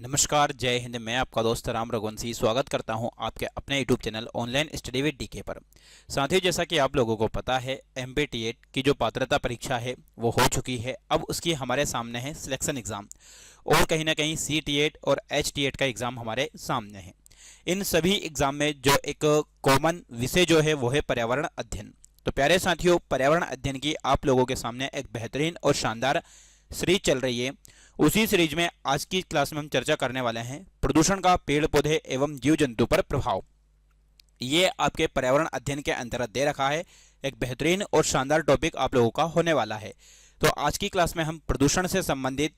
नमस्कार, जय हिंद। मैं आपका दोस्त राम रघुवंशी स्वागत करता हूं आपके अपने YouTube channel online study with DK पर। साथियों, जैसा कि आप लोगों को पता है, एमपीटीएट की जो पात्रता परीक्षा है वो हो चुकी है। अब उसकी हमारे सामने है सिलेक्शन एग्ज़ाम, और कहीं ना कहीं सीटीएट और एचटीएट का एग्ज़ाम हमारे सामने है। इन सभी एग्ज़ाम में जो एक कॉमन विषय जो है वो है पर्यावरण अध्ययन। तो प्यारे साथियों, पर्यावरण अध्ययन की आप लोगों के सामने एक बेहतरीन और शानदार सीरीज चल रही है। उसी सीरीज में आज की क्लास में हम चर्चा करने वाले हैं प्रदूषण का पेड़ पौधे एवं जीव जंतु पर प्रभाव। ये आपके पर्यावरण अध्ययन के अंतर्गत दे रखा है। एक बेहतरीन और शानदार टॉपिक आप लोगों का होने वाला है। तो आज की क्लास में हम प्रदूषण से संबंधित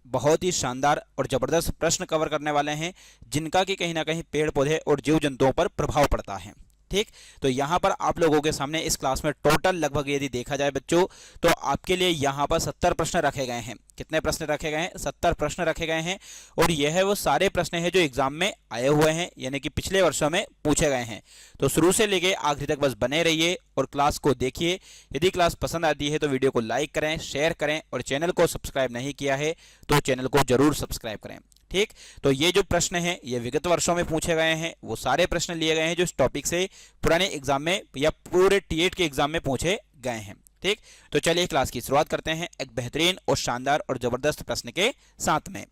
बहुत ही शानदार और जबरदस्त प्रश्न कवर करने वाले हैं, जिनका कि कहीं ना कहीं पेड़ पौधे और जीव जंतुओं पर प्रभाव पड़ता है। ठीक, तो यहाँ पर आप लोगों के सामने इस क्लास में टोटल लगभग यदि देखा जाए बच्चों, तो आपके लिए यहाँ पर 70 प्रश्न रखे गए हैं। कितने प्रश्न रखे गए हैं? 70 प्रश्न रखे गए हैं। और यह वो सारे प्रश्न हैं जो एग्जाम में आए हुए हैं, यानी कि पिछले वर्षों में पूछे गए हैं। तो शुरू से लेके आखिरी तक बस बने रहिए और क्लास को देखिए। यदि क्लास पसंद आती है तो वीडियो को लाइक करें, शेयर करें, और चैनल को सब्सक्राइब नहीं किया है तो चैनल को जरूर सब्सक्राइब करें। ठीक, तो ये जो प्रश्न हैं ये विगत वर्षों में पूछे गए हैं। वो सारे प्रश्न लिए गए हैं जो इस टॉपिक से पुराने एग्जाम में या पूरे टीएट के एग्जाम में पूछे गए हैं। ठीक, तो चलिए क्लास की शुरुआत करते हैं एक बेहतरीन और शानदार और जबरदस्त प्रश्न के साथ में।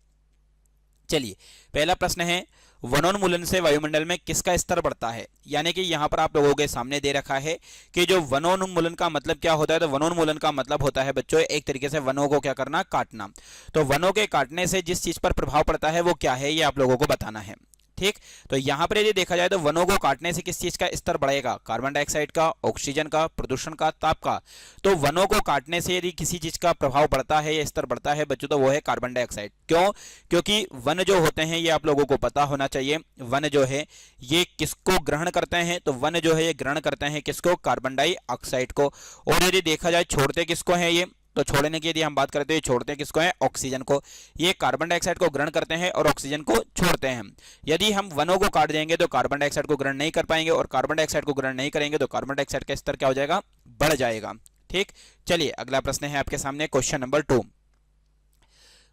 चलिए, पहला प्रश्न है, वनोन्मूलन से वायुमंडल में किसका स्तर बढ़ता है? यानी कि यहाँ पर आप लोगों के सामने दे रखा है कि जो वनोन्मूलन का मतलब क्या होता है। तो वनोन्मूलन का मतलब होता है बच्चों एक तरीके से वनों को क्या करना, काटना। तो वनों के काटने से जिस चीज पर प्रभाव पड़ता है वो क्या है, ये आप लोगों को बताना है। ठीक, तो यहाँ पर यदि देखा जाए तो वनों को काटने से किस चीज का स्तर बढ़ेगा? कार्बन डाइऑक्साइड का, ऑक्सीजन का, प्रदूषण का, ताप का। तो वनों को काटने से यदि किसी चीज का प्रभाव पड़ता है या स्तर बढ़ता है बच्चों, तो वो है कार्बन डाइऑक्साइड। क्यों? क्योंकि वन जो होते हैं ये आप लोगों को पता होना चाहिए, वन जो है ये किसको ग्रहण करते हैं? तो वन जो है ये ग्रहण करते हैं किसको? कार्बन डाइऑक्साइड को। और यदि देखा जाए छोड़ते किसको है ये? तो छोड़ने की यदि हम बात करते हैं, छोड़ते हैं किसको है? ऑक्सीजन को। ये कार्बन डाइऑक्साइड को ग्रहण करते हैं और ऑक्सीजन को छोड़ते हैं। यदि हम वनों को काट देंगे तो कार्बन डाइऑक्साइड को ग्रहण नहीं कर पाएंगे, और कार्बन डाइऑक्साइड को ग्रहण नहीं करेंगे तो कार्बन डाइऑक्साइड का स्तर क्या हो जाएगा? बढ़ जाएगा। ठीक, चलिए अगला प्रश्न है आपके सामने, क्वेश्चन नंबर 2।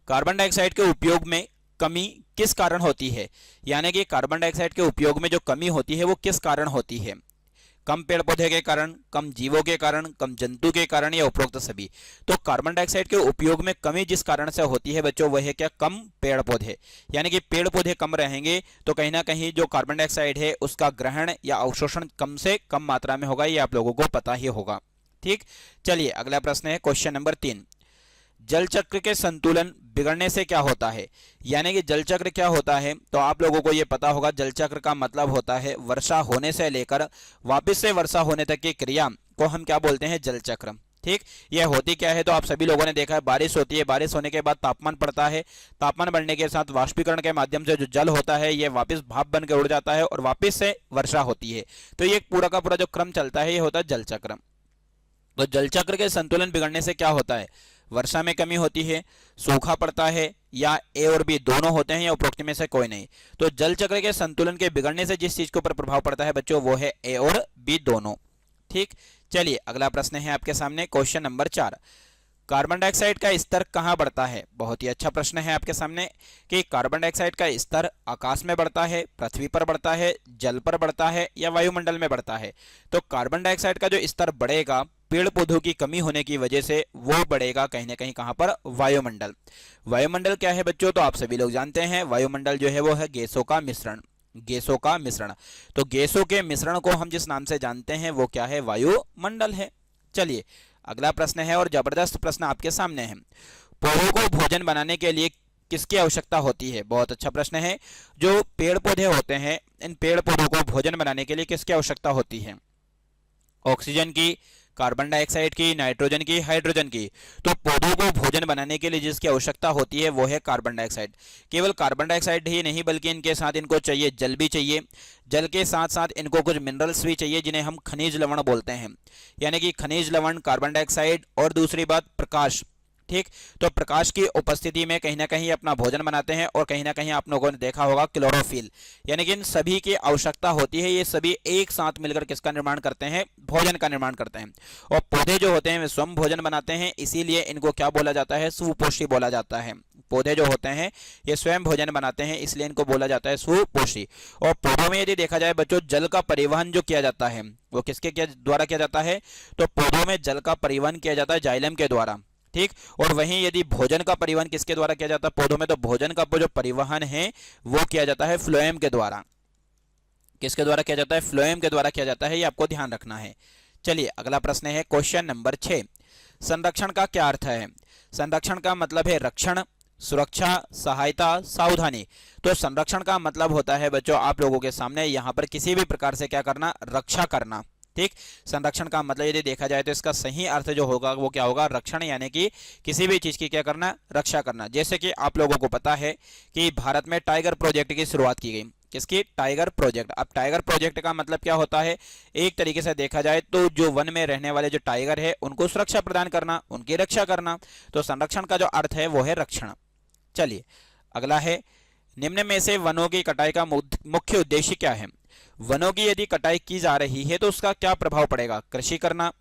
कार्बन डाइऑक्साइड के उपयोग में कमी किस कारण होती है? यानी कि कार्बन डाइऑक्साइड के उपयोग में जो कमी होती है वो किस कारण होती है? कम पेड़ पौधे के कारण, कम जीवों के कारण, कम जंतु के कारण, या उपरोक्त सभी? तो कार्बन डाइऑक्साइड के उपयोग में कमी जिस कारण से होती है बच्चों वह है क्या? कम पेड़ पौधे। यानी कि पेड़ पौधे कम रहेंगे तो कहीं ना कहीं जो कार्बन डाइऑक्साइड है उसका ग्रहण या अवशोषण कम से कम मात्रा में होगा, ये आप लोगों को पता ही होगा। ठीक, चलिए अगला प्रश्न है क्वेश्चन नंबर 3। जल चक्र के संतुलन बिगड़ने से क्या होता है? यानी कि जल चक्र क्या होता है? तो आप लोगों को यह पता होगा, जल चक्र का मतलब होता है वर्षा होने से लेकर वापस से वर्षा होने तक की क्रिया को हम क्या बोलते हैं? जल चक्र। ठीक, यह होती क्या है? तो आप सभी लोगों ने देखा है, बारिश होती है, बारिश होने के बाद तापमान बढ़ता है, तापमान बढ़ने के साथ वाष्पीकरण के माध्यम से जो जल होता है यह वापस भाप बन के उड़ जाता है और वापस से वर्षा होती है। तो ये पूरा का पूरा जो क्रम चलता है ये होता है जल चक्र। तो जल चक्र के संतुलन बिगड़ने से क्या होता है? वर्षा में कमी होती है, सूखा पड़ता है, या ए और बी दोनों होते हैं, या उपरोक्त में से कोई नहीं। तो जल चक्र के संतुलन के बिगड़ने से जिस चीज के ऊपर प्रभाव पड़ता है बच्चों वो है ए और बी दोनों। ठीक, चलिए अगला प्रश्न है आपके सामने, क्वेश्चन नंबर 4। कार्बन डाइऑक्साइड का स्तर कहाँ बढ़ता है? बहुत ही अच्छा प्रश्न है आपके सामने कि कार्बन डाइऑक्साइड का स्तर आकाश में बढ़ता है, पृथ्वी पर बढ़ता है, जल पर बढ़ता है, या वायुमंडल में बढ़ता है? तो कार्बन डाइऑक्साइड का जो स्तर बढ़ेगा पेड़ पौधों की कमी होने की वजह से वो बढ़ेगा कहीं ना कहीं कहां पर? वायुमंडल। वायुमंडल क्या है बच्चों? तो आप सभी लोग जानते हैं वायुमंडल जो है वो है गैसों का मिश्रण। गैसों का मिश्रण, तो गैसों के मिश्रण को हम जिस नाम से जानते हैं वो क्या है? वायुमंडल है। चलिए अगला प्रश्न है और जबरदस्त प्रश्न आपके सामने है। पौधों को भोजन बनाने के लिए किसकी आवश्यकता होती है? बहुत अच्छा प्रश्न है। जो पेड़ पौधे होते हैं इन पेड़ पौधों को भोजन बनाने के लिए किसकी आवश्यकता होती है? ऑक्सीजन की, कार्बन डाइऑक्साइड की, नाइट्रोजन की, हाइड्रोजन की। तो पौधों को भोजन बनाने के लिए जिसकी आवश्यकता होती है वो है कार्बन डाइऑक्साइड। केवल कार्बन डाइऑक्साइड ही नहीं बल्कि इनके साथ इनको चाहिए जल भी चाहिए, जल के साथ साथ इनको कुछ मिनरल्स भी चाहिए जिन्हें हम खनिज लवण बोलते हैं। यानी कि खनिज लवण, कार्बन डाइऑक्साइड, और दूसरी बात प्रकाश। ठीक। तो प्रकाश की उपस्थिति में कहीं ना कहीं अपना भोजन बनाते हैं और कहीं ना कहीं आप लोगों ने देखा होगा क्लोरोफिल, यानी कि इन सभी की आवश्यकता होती है। ये सभी एक साथ मिलकर किसका निर्माण करते हैं? भोजन का निर्माण करते हैं। और पौधे जो होते हैं वे स्वयं भोजन बनाते हैं, इसीलिए इनको क्या बोला जाता है? सुपोषी बोला जाता है। पौधे जो होते हैं ये स्वयं भोजन बनाते हैं, इसलिए इनको बोला जाता है सुपोषी। और पौधों में यदि देखा जाए बच्चों, जल का परिवहन जो किया जाता है वो किसके द्वारा किया जाता है? तो पौधों में जल का परिवहन किया जाता है जाइलम के द्वारा, ठीक। और वहीं यदि भोजन का परिवहन किसके द्वारा किया जाता है पौधों में? तो भोजन का जो परिवहन है वो किया जाता है फ्लोएम के द्वारा। किसके द्वारा किया जाता है? फ्लोएम के द्वारा किया जाता है, ये आपको ध्यान रखना है। चलिए अगला प्रश्न है क्वेश्चन नंबर 6। संरक्षण का क्या अर्थ है? संरक्षण का मतलब है रक्षण, सुरक्षा, सहायता, सावधानी। तो संरक्षण का मतलब होता है बच्चों आप लोगों के सामने यहाँ पर किसी भी प्रकार से क्या करना? रक्षा करना, ठीक। संरक्षण का मतलब यदि देखा जाए तो इसका सही अर्थ जो होगा वो क्या होगा? रक्षण, यानी कि किसी भी चीज की क्या करना? रक्षा करना। जैसे कि आप लोगों को पता है कि भारत में टाइगर प्रोजेक्ट की शुरुआत की गई। किसकी? Tiger project. अब टाइगर प्रोजेक्ट का मतलब क्या होता है? एक तरीके से देखा जाए तो जो वन में रहने वाले जो टाइगर है उनको सुरक्षा प्रदान करना, उनकी रक्षा करना। तो संरक्षण का जो अर्थ है वो है रक्षण। चलिए अगला है, निम्न में से वनों की कटाई का मुख्य उद्देश्य क्या है? वनों की यदि कटाई की जा रही है तो उसका क्या प्रभाव पड़ेगा? कृषि करना,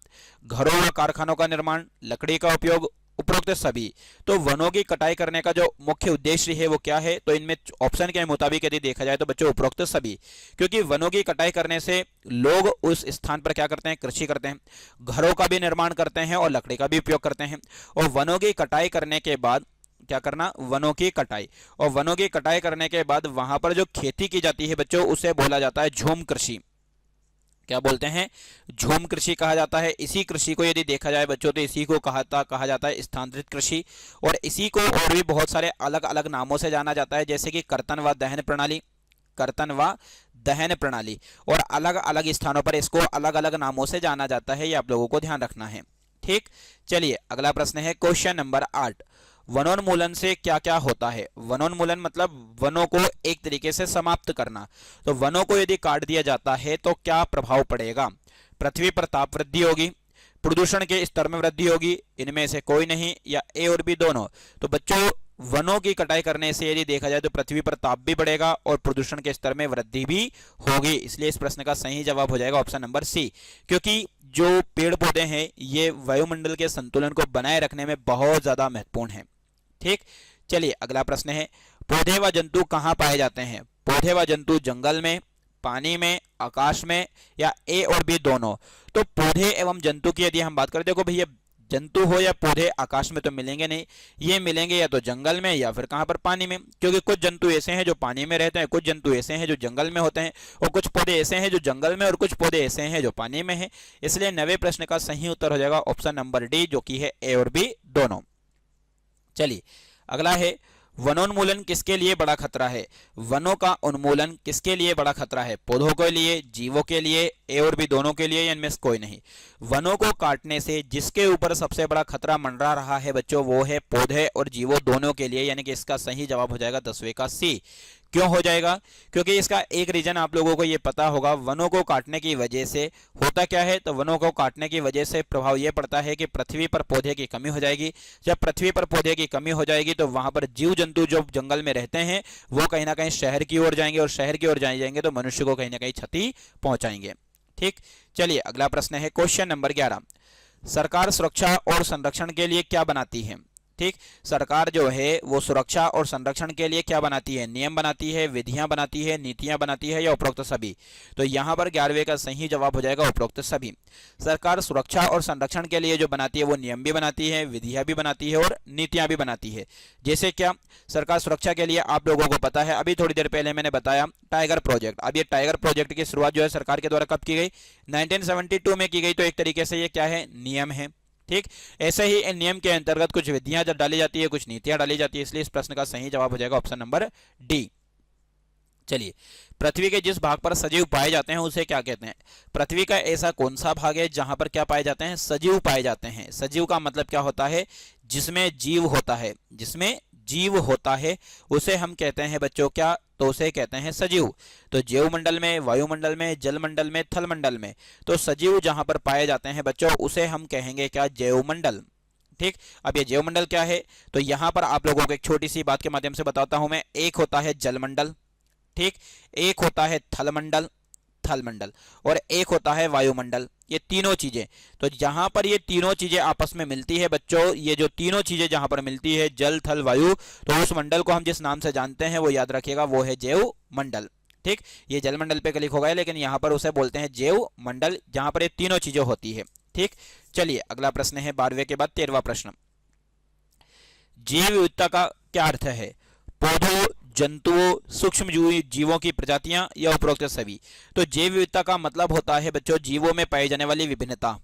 घरों व कारखानों का निर्माण, लकड़ी का उपयोग, उपरोक्त सभी। तो वनों की कटाई करने का जो मुख्य उद्देश्य है वो क्या है? तो इनमें ऑप्शन के मुताबिक यदि देखा जाए तो बच्चों उपरोक्त सभी, क्योंकि वनों की कटाई करने से लोग उस स्थान पर क्या करते हैं? कृषि करते हैं, घरों का भी निर्माण करते हैं और लकड़ी का भी उपयोग करते हैं। और वनों की कटाई करने के बाद क्या करना? वनों की कटाई। और वनों की कटाई करने के बाद वहां पर जो खेती की जाती है बच्चों उसे बोला जाता है झूम कृषि। क्या बोलते हैं? झूम कृषि कहा जाता है। इसी कृषि को यदि देखा जाए बच्चों तो इसी को कहा जाता है स्थानांतरित कृषि। और इसी को और भी बहुत सारे अलग अलग नामों से जाना जाता है, जैसे कि कर्तन व दहन प्रणाली, कर्तन व दहन प्रणाली। और अलग अलग स्थानों पर इसको अलग अलग नामों से जाना जाता है, ये आप लोगों को ध्यान रखना है, ठीक। चलिए अगला प्रश्न है क्वेश्चन नंबर 8। वनोन्मूलन से क्या क्या होता है? वनोन्मूलन मतलब वनों को एक तरीके से समाप्त करना। तो वनों को यदि काट दिया जाता है तो क्या प्रभाव पड़ेगा? पृथ्वी पर ताप वृद्धि होगी, प्रदूषण के स्तर में वृद्धि होगी, इनमें से कोई नहीं, या ए और बी दोनों। तो बच्चों वनों की कटाई करने से यदि देखा जाए तो पृथ्वी पर ताप भी बढ़ेगा और प्रदूषण के स्तर में वृद्धि भी होगी, इसलिए इस प्रश्न का सही जवाब हो जाएगा ऑप्शन नंबर सी। क्योंकि जो पेड़ पौधे हैं ये वायुमंडल के संतुलन को बनाए रखने में बहुत ज्यादा महत्वपूर्ण है, ठीक। चलिए अगला प्रश्न है, पौधे व जंतु कहाँ पाए जाते हैं? पौधे व जंतु जंगल में, पानी में, आकाश में, या ए और बी दोनों। तो पौधे एवं जंतु की यदि हम बात करें, देखो भैया जंतु हो या पौधे आकाश में तो मिलेंगे नहीं, ये मिलेंगे या तो जंगल में या फिर कहाँ पर? पानी में। क्योंकि कुछ जंतु ऐसे हैं जो पानी में रहते हैं, कुछ जंतु ऐसे हैं जो जंगल में होते हैं, और कुछ पौधे ऐसे हैं जो जंगल में और कुछ पौधे ऐसे हैं जो पानी में हैं। इसलिए 90 प्रश्न का सही उत्तर हो जाएगा ऑप्शन नंबर डी, जो कि है ए और बी दोनों। चलिए अगला है, वनोन्मूलन किसके लिए बड़ा खतरा है? वनों का उन्मूलन किसके लिए बड़ा खतरा है? पौधों के लिए, जीवों के लिए, ए और बी दोनों के लिए, या इनमें से कोई नहीं? वनों को काटने से जिसके ऊपर सबसे बड़ा खतरा मंडरा रहा है बच्चों वो है पौधे और जीवों दोनों के लिए, यानी कि इसका सही जवाब हो जाएगा 10वें का सी। क्यों हो जाएगा? क्योंकि इसका एक रीजन आप लोगों को ये पता होगा, वनों को काटने की वजह से होता क्या है? तो वनों को काटने की वजह से प्रभाव ये पड़ता है कि पृथ्वी पर पौधे की कमी हो जाएगी। जब पृथ्वी पर पौधे की कमी हो जाएगी तो वहां पर जीव जंतु जो जंगल में रहते हैं वो कहीं ना कहीं शहर की ओर जाएंगे, और शहर की ओर जाएंगे तो मनुष्य को कहीं ना कहीं क्षति पहुंचाएंगे, ठीक। चलिए अगला प्रश्न है क्वेश्चन नंबर 11। सरकार सुरक्षा और संरक्षण के लिए क्या बनाती है? ठीक, सरकार जो है वो सुरक्षा और संरक्षण के लिए क्या बनाती है? नियम बनाती है, विधियां बनाती है, नीतियां बनाती है, या उपरोक्त सभी? तो यहां पर 11वें का सही जवाब हो जाएगा उपरोक्त सभी। सरकार सुरक्षा और संरक्षण के लिए जो बनाती है वो नियम भी बनाती है, विधियां भी बनाती है और नीतियां भी बनाती है। जैसे क्या? सरकार सुरक्षा के लिए आप लोगों को पता है, अभी थोड़ी देर पहले मैंने बताया टाइगर प्रोजेक्ट। अब ये टाइगर प्रोजेक्ट की शुरुआत जो है सरकार के द्वारा कब की गई? 1972 में की गई। तो एक तरीके से ये क्या है? नियम है, ठीक। ऐसे ही इन नियम के अंतर्गत कुछ विधियां जब डाली जाती है, कुछ नीतियां डाली जाती है, इसलिए इस प्रश्न का सही जवाब हो जाएगा ऑप्शन नंबर डी। चलिए, पृथ्वी के जिस भाग पर सजीव पाए जाते हैं उसे क्या कहते हैं? पृथ्वी का ऐसा कौन सा भाग है जहां पर क्या पाए जाते हैं? सजीव पाए जाते हैं। सजीव का मतलब क्या होता है? जिसमें जीव होता है, जिसमें जीव होता है उसे हम कहते हैं बच्चों क्या? तो उसे कहते हैं सजीव। तो जैवमंडल में, वायुमंडल में, जलमंडल में, थलमंडल में, तो सजीव जहां पर पाए जाते हैं बच्चों उसे हम कहेंगे क्या? जैवमंडल, ठीक, अब ये जैवमंडल क्या है, तो यहां पर आप लोगों को एक छोटी सी बात के माध्यम से बताता हूं मैं। एक होता है जलमंडल, ठीक, एक होता है थलमंडल, थलमंडल, और एक होता है वायुमंडल। ये तीनों चीजें, तो जहां पर ये तीनों चीजें आपस में मिलती है बच्चों, ये जो तीनों चीजें जहां पर मिलती है, जल थल वायु, तो उस मंडल को हम जिस नाम से जानते हैं वो याद रखिएगा, वो है जैव मंडल। ठीक, ये जलमंडल पे क्लिक हो गया, लेकिन यहां पर उसे बोलते हैं जैव मंडल, जहां पर ये तीनों चीजें होती है। ठीक, चलिए अगला प्रश्न है 12वें के बाद 13वां प्रश्न। जैव विविधता का क्या अर्थ है? पौधों, जंतुओं, सूक्ष्म जीवों की प्रजातियां या उपरोक्त सभी। तो जैव विविधता का मतलब होता है बच्चों जीवों में पाई जाने वाली विभिन्नता,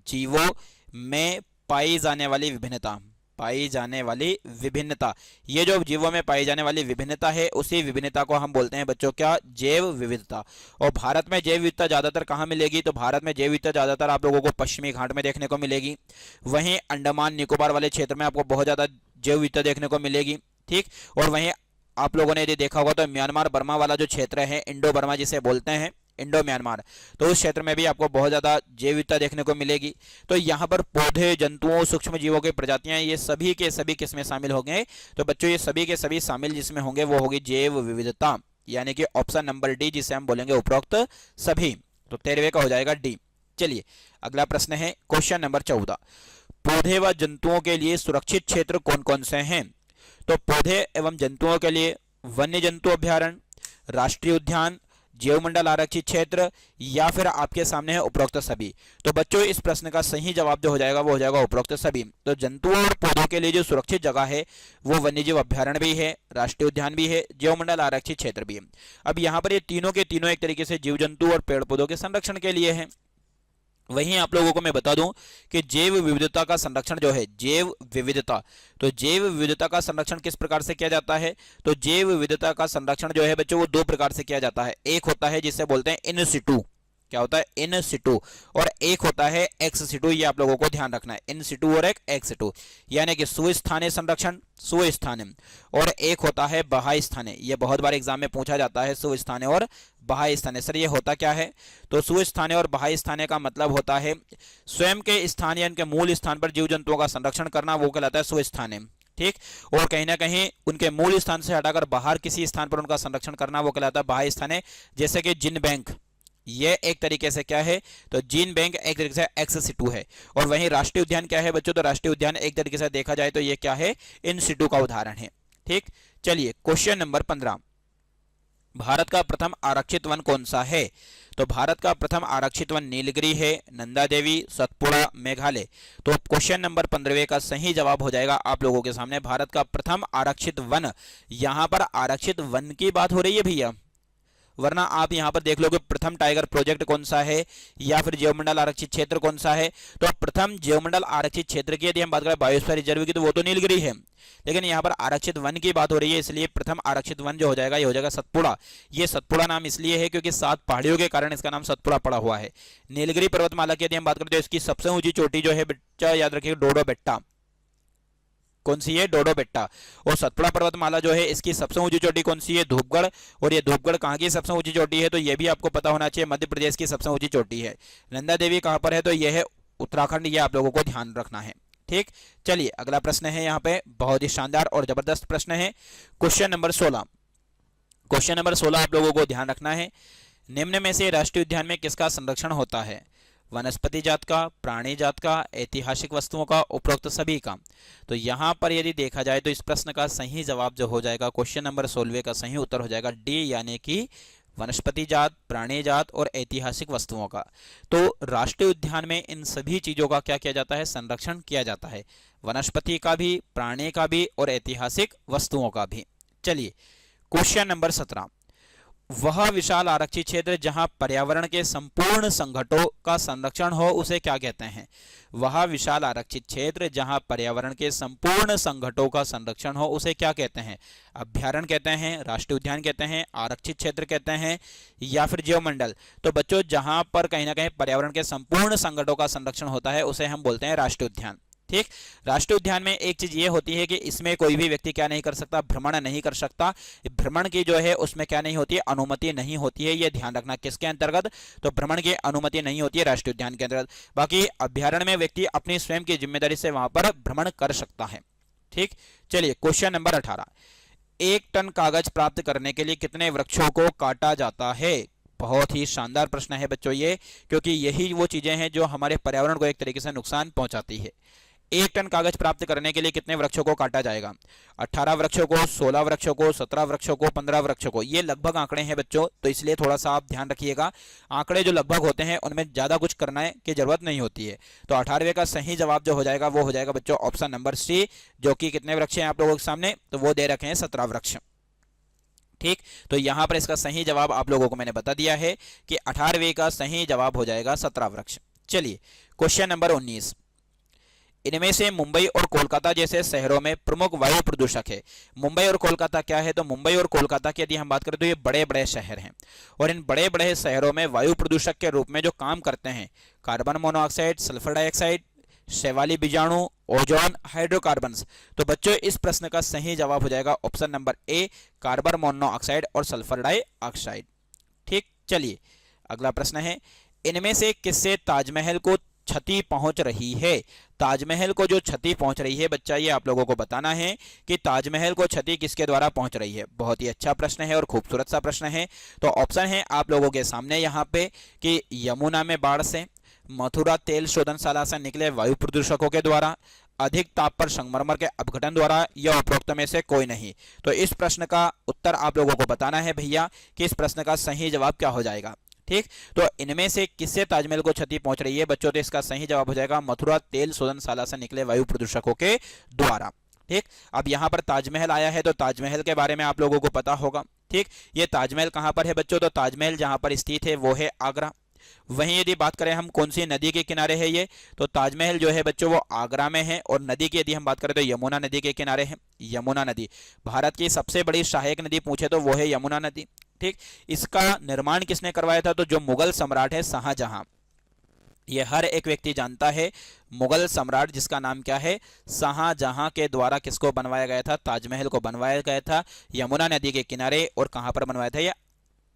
जीवों में पाई जाने वाली विभिन्नता, पाई जाने वाली विभिन्नता। ये जो जीवों में पाई जाने वाली विभिन्नता है, उसी विभिन्नता को हम बोलते हैं बच्चों क्या? जैव विविधता। और भारत में जैव विविधता ज्यादातर कहाँ मिलेगी? तो भारत में जैव विविधता ज्यादातर आप लोगों को पश्चिमी घाट में देखने को मिलेगी। वहीं अंडमान निकोबार वाले क्षेत्र में आपको बहुत ज्यादा जैव विविधता देखने को मिलेगी। ठीक, और वहीं आप लोगों ने यदि देखा होगा तो म्यांमार बर्मा वाला जो क्षेत्र है, इंडो बर्मा जिसे बोलते हैं, इंडो म्यांमार, तो उस क्षेत्र में भी आपको बहुत ज्यादा जैव विविधता देखने को मिलेगी। तो यहाँ पर पौधे, जंतुओं, सूक्ष्म जीवों की प्रजातियां, ये सभी के सभी किसमें शामिल होंगे? तो बच्चों ये सभी के सभी शामिल जिसमें होंगे वो होगी जैव विविधता, यानी कि ऑप्शन नंबर डी, जिसे हम बोलेंगे उपरोक्त सभी। तो 13वें का हो जाएगा डी। चलिए अगला प्रश्न है क्वेश्चन नंबर 14। पौधे व जंतुओं के लिए सुरक्षित क्षेत्र कौन कौन से हैं? तो पौधे एवं जंतुओं के लिए वन्य जंतु अभ्यारण्य, राष्ट्रीय उद्यान, जैवमंडल आरक्षित क्षेत्र, या फिर आपके सामने है उपरोक्त सभी। तो बच्चों इस प्रश्न का सही जवाब जो हो जाएगा वो हो जाएगा उपरोक्त सभी। तो जंतुओं और पौधों के लिए जो सुरक्षित जगह है वो वन्यजीव अभ्यारण्य भी है, राष्ट्रीय उद्यान भी है, जैवमंडल आरक्षित क्षेत्र भी है। अब यहाँ पर ये तीनों के तीनों एक तरीके से जीव जंतु और पेड़ पौधों के संरक्षण के लिए है। वहीं आप लोगों को मैं बता दूं कि जैव विविधता का संरक्षण जो है, जैव विविधता, तो जैव विविधता का संरक्षण किस प्रकार से किया जाता है? तो जैव विविधता का संरक्षण जो है बच्चों वो दो प्रकार से किया जाता है। एक होता है जिसे बोलते हैं इन सिटू, क्या होता है? इन सिटू, और एक होता है एक्स सिटू। ये आप लोगों को ध्यान रखना है, इन सिटू और एक एक्स सिटू, यानी कि सुस्थानीय संरक्षण, सुस्थानीय, और एक होता है बाह्य स्थानीय। ये बहुत बार एग्जाम में पूछा जाता है, सुस्थानीय और बाह्य स्थानीय। सर ये होता क्या है? तो सुस्थानीय और बाह्य स्थानीय का मतलब होता है स्वयं के स्थान या इनके मूल स्थान पर जीव जंतुओं का संरक्षण करना, वो कहलाता है सुस्थानीय। ठीक, और कहीं ना कहीं उनके मूल स्थान से हटाकर बाहर किसी स्थान पर उनका संरक्षण करना वो कहलाता है बाह्य स्थानीय। जैसे कि जिन बैंक, ये एक तरीके से क्या है? तो जीन बैंक एक तरीके से एक्स सिटू है। और वहीं राष्ट्रीय उद्यान क्या है बच्चों? तो राष्ट्रीय उद्यान एक तरीके से देखा जाए तो ये क्या है? इन सिटू का उदाहरण है। ठीक, चलिए क्वेश्चन नंबर 15। भारत का प्रथम आरक्षित वन कौन सा है? तो भारत का प्रथम आरक्षित वन नीलगिरी है, नंदा देवी, सतपुड़ा, मेघालय। तो क्वेश्चन नंबर 15 का सही जवाब हो जाएगा आप लोगों के सामने भारत का प्रथम आरक्षित वन। यहां पर आरक्षित वन की बात हो रही है भैया, वरना आप यहां पर देख लोगे प्रथम टाइगर प्रोजेक्ट कौन सा है या फिर जैवमंडल आरक्षित क्षेत्र कौन सा है। तो प्रथम जैवमंडल आरक्षित क्षेत्र की यदि हम बात करें बायोस्फीयर रिजर्व की, तो वो तो नीलगिरी है, लेकिन यहाँ पर आरक्षित वन की बात हो रही है, इसलिए प्रथम आरक्षित वन जो हो जाएगा ये हो जाएगा सतपुड़ा। ये सतपुड़ा नाम इसलिए है क्योंकि 7 पहाड़ियों के कारण इसका नाम सतपुड़ा पड़ा हुआ है। नीलगिरी पर्वतमाला की यदि हम बात करें तो इसकी सबसे ऊंची चोटी जो है बच्चा याद रखिएगा डोडो बेट्टा। कौन सी है? डोडो बेट्टा। और सतपुड़ा पर्वतमाला जो है इसकी सबसे ऊंची चोटी कौन सी है? धूपगढ़। और ये धूपगढ़ कहाँ की सबसे ऊंची चोटी है? तो ये भी आपको पता होना चाहिए, मध्य प्रदेश की सबसे ऊंची चोटी है। नंदा देवी कहाँ पर है? तो यह है उत्तराखंड। ये आप लोगों को ध्यान रखना है। ठीक, चलिए अगला प्रश्न है यहाँ पे बहुत ही शानदार और जबरदस्त प्रश्न है, क्वेश्चन नंबर 16। क्वेश्चन नंबर 16 आप लोगों को ध्यान रखना है। निम्न में से राष्ट्रीय उद्यान में किसका संरक्षण होता है? वनस्पति जात का, प्राणी जात का, ऐतिहासिक वस्तुओं का, उपरोक्त सभी का। तो यहाँ पर यदि देखा जाए तो इस प्रश्न का सही जवाब जो हो जाएगा क्वेश्चन नंबर 16 का सही उत्तर हो जाएगा डी, यानी कि वनस्पति जात, प्राणी जात और ऐतिहासिक वस्तुओं का। तो राष्ट्रीय उद्यान में इन सभी चीजों का क्या किया जाता है? संरक्षण किया जाता है, वनस्पति का भी, प्राणी का भी और ऐतिहासिक वस्तुओं का भी। चलिए क्वेश्चन नंबर 17। वह विशाल आरक्षित क्षेत्र जहां पर्यावरण के संपूर्ण संकटों का संरक्षण हो उसे क्या कहते हैं? वह विशाल आरक्षित क्षेत्र जहां पर्यावरण के संपूर्ण संकटों का संरक्षण हो उसे क्या कहते हैं? अभ्यारण्य कहते हैं, राष्ट्रीय उद्यान कहते हैं, आरक्षित क्षेत्र कहते हैं, या फिर जैवमंडल। तो बच्चों जहां पर कहीं ना कहीं पर्यावरण के संपूर्ण संकटों का संरक्षण होता है उसे हम बोलते हैं राष्ट्रीय उद्यान। ठीक। राष्ट्रीय उद्यान में एक चीज ये होती है कि इसमें कोई भी व्यक्ति क्या नहीं कर सकता, भ्रमण नहीं कर सकता। भ्रमण की जो है उसमें क्या नहीं होती है, अनुमति नहीं होती है। ये ध्यान रखना, किसके अंतर्गत, तो भ्रमण की अनुमति नहीं होती है राष्ट्रीय उद्यान के अंतर्गत। बाकी अभ्यारण्य में व्यक्ति अपनी स्वयं की जिम्मेदारी से वहां पर भ्रमण कर सकता है। ठीक। चलिए क्वेश्चन नंबर 18, 1 टन कागज प्राप्त करने के लिए कितने वृक्षों को काटा जाता है। बहुत ही शानदार प्रश्न है बच्चों ये, क्योंकि यही वो चीजें हैं जो हमारे पर्यावरण को एक तरीके से नुकसान पहुंचाती है। 1 टन कागज प्राप्त करने के लिए कितने वृक्षों को काटा जाएगा, 18 वृक्षों को, 16 वृक्षों को, 17 वृक्षों को, 15 वृक्षों को। ये लगभग आंकड़े हैं बच्चों, तो इसलिए थोड़ा सा आप ध्यान रखिएगा। आंकड़े जो लगभग होते हैं उनमें ज्यादा कुछ करने की जरूरत नहीं होती है। तो 18वें का सही जवाब जो हो जाएगा वो हो जाएगा बच्चों ऑप्शन नंबर सी, जो कि कितने वृक्ष हैं आप लोगों के सामने, तो वो दे रखे हैं 17 वृक्ष। ठीक। तो यहां पर इसका सही जवाब आप लोगों को मैंने बता दिया है कि 18वें का सही जवाब हो जाएगा 17 वृक्ष। चलिए क्वेश्चन नंबर 19, इनमें से मुंबई और कोलकाता जैसे शहरों में प्रमुख वायु प्रदूषक है। मुंबई और कोलकाता क्या है, तो मुंबई और कोलकाता की यदि हम बात करें तो ये बड़े बड़े शहर हैं, और इन बड़े बड़े शहरों में वायु प्रदूषक के रूप में जो काम करते हैं, कार्बन मोनोऑक्साइड, सल्फर डाइऑक्साइड, शैवाली बीजाणु, ओजोन, हाइड्रोकार्बन्स। तो बच्चों इस प्रश्न का सही जवाब हो जाएगा option number A, carbon monoxide और सल्फर डाइऑक्साइड। ठीक। चलिए अगला प्रश्न है, इनमें से किससे ताजमहल को क्षति पहुंच रही है। ताजमहल को जो क्षति पहुंच रही है बच्चा, ये आप लोगों को बताना है कि ताजमहल को क्षति किसके द्वारा पहुंच रही है। बहुत ही अच्छा प्रश्न है और खूबसूरत सा प्रश्न है। तो ऑप्शन है आप लोगों के सामने यहाँ पे कि यमुना में बाढ़ से, मथुरा तेल शोधनशाला से निकले वायु प्रदूषकों के द्वारा, अधिक ताप पर संगमरमर के अपघटन द्वारा, या उपरोक्त में से कोई नहीं। तो इस प्रश्न का उत्तर आप लोगों को बताना है भैया कि इस प्रश्न का सही जवाब क्या हो जाएगा। ठीक। तो इनमें से किससे ताजमहल को क्षति पहुंच रही है बच्चों, तो इसका सही जवाब हो जाएगा मथुरा तेल शोधनशाला से निकले वायु प्रदूषकों के द्वारा। ठीक। अब यहां पर ताजमहल आया है तो ताजमहल के बारे में आप लोगों को पता होगा। ठीक। ये ताजमहल कहां पर है बच्चों, तो ताजमहल जहां पर स्थित है वो है आगरा। वहीं यदि बात करें हम कौन सी नदी के किनारे है ये, तो ताजमहल जो है बच्चों वो आगरा में है, और नदी की यदि हम बात करें तो यमुना नदी के किनारे है। यमुना नदी भारत की सबसे बड़ी सहायक नदी पूछे तो वो है यमुना नदी। ठीक। इसका निर्माण किसने करवाया था, तो जो मुगल सम्राट है शाहजहां। ये हर एक व्यक्ति जानता है, मुगल सम्राट जिसका नाम क्या है, शाहजहां के द्वारा किसको बनवाया गया था, ताजमहल को बनवाया गया था यमुना नदी के किनारे। और कहां पर बनवाया था, यह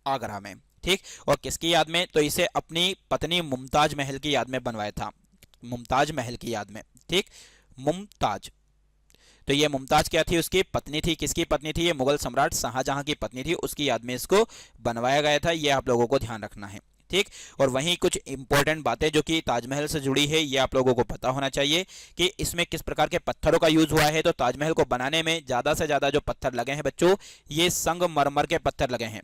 आगरा में। ठीक। और किसकी याद में, तो इसे अपनी पत्नी मुमताज महल की याद में बनवाया था, मुमताज महल की याद में। ठीक। मुमताज, तो ये मुमताज क्या थी, उसकी पत्नी थी। किसकी पत्नी थी, ये मुगल सम्राट शाहजहां की पत्नी थी, उसकी याद में इसको बनवाया गया था। ये आप लोगों को ध्यान रखना है। ठीक। और वहीं कुछ इंपॉर्टेंट बातें जो कि ताजमहल से जुड़ी है, ये आप लोगों को पता होना चाहिए कि इसमें किस प्रकार के पत्थरों का यूज हुआ है। तो ताजमहल को बनाने में ज्यादा से ज्यादा जो पत्थर लगे हैं बच्चों, ये संगमरमर के पत्थर लगे हैं।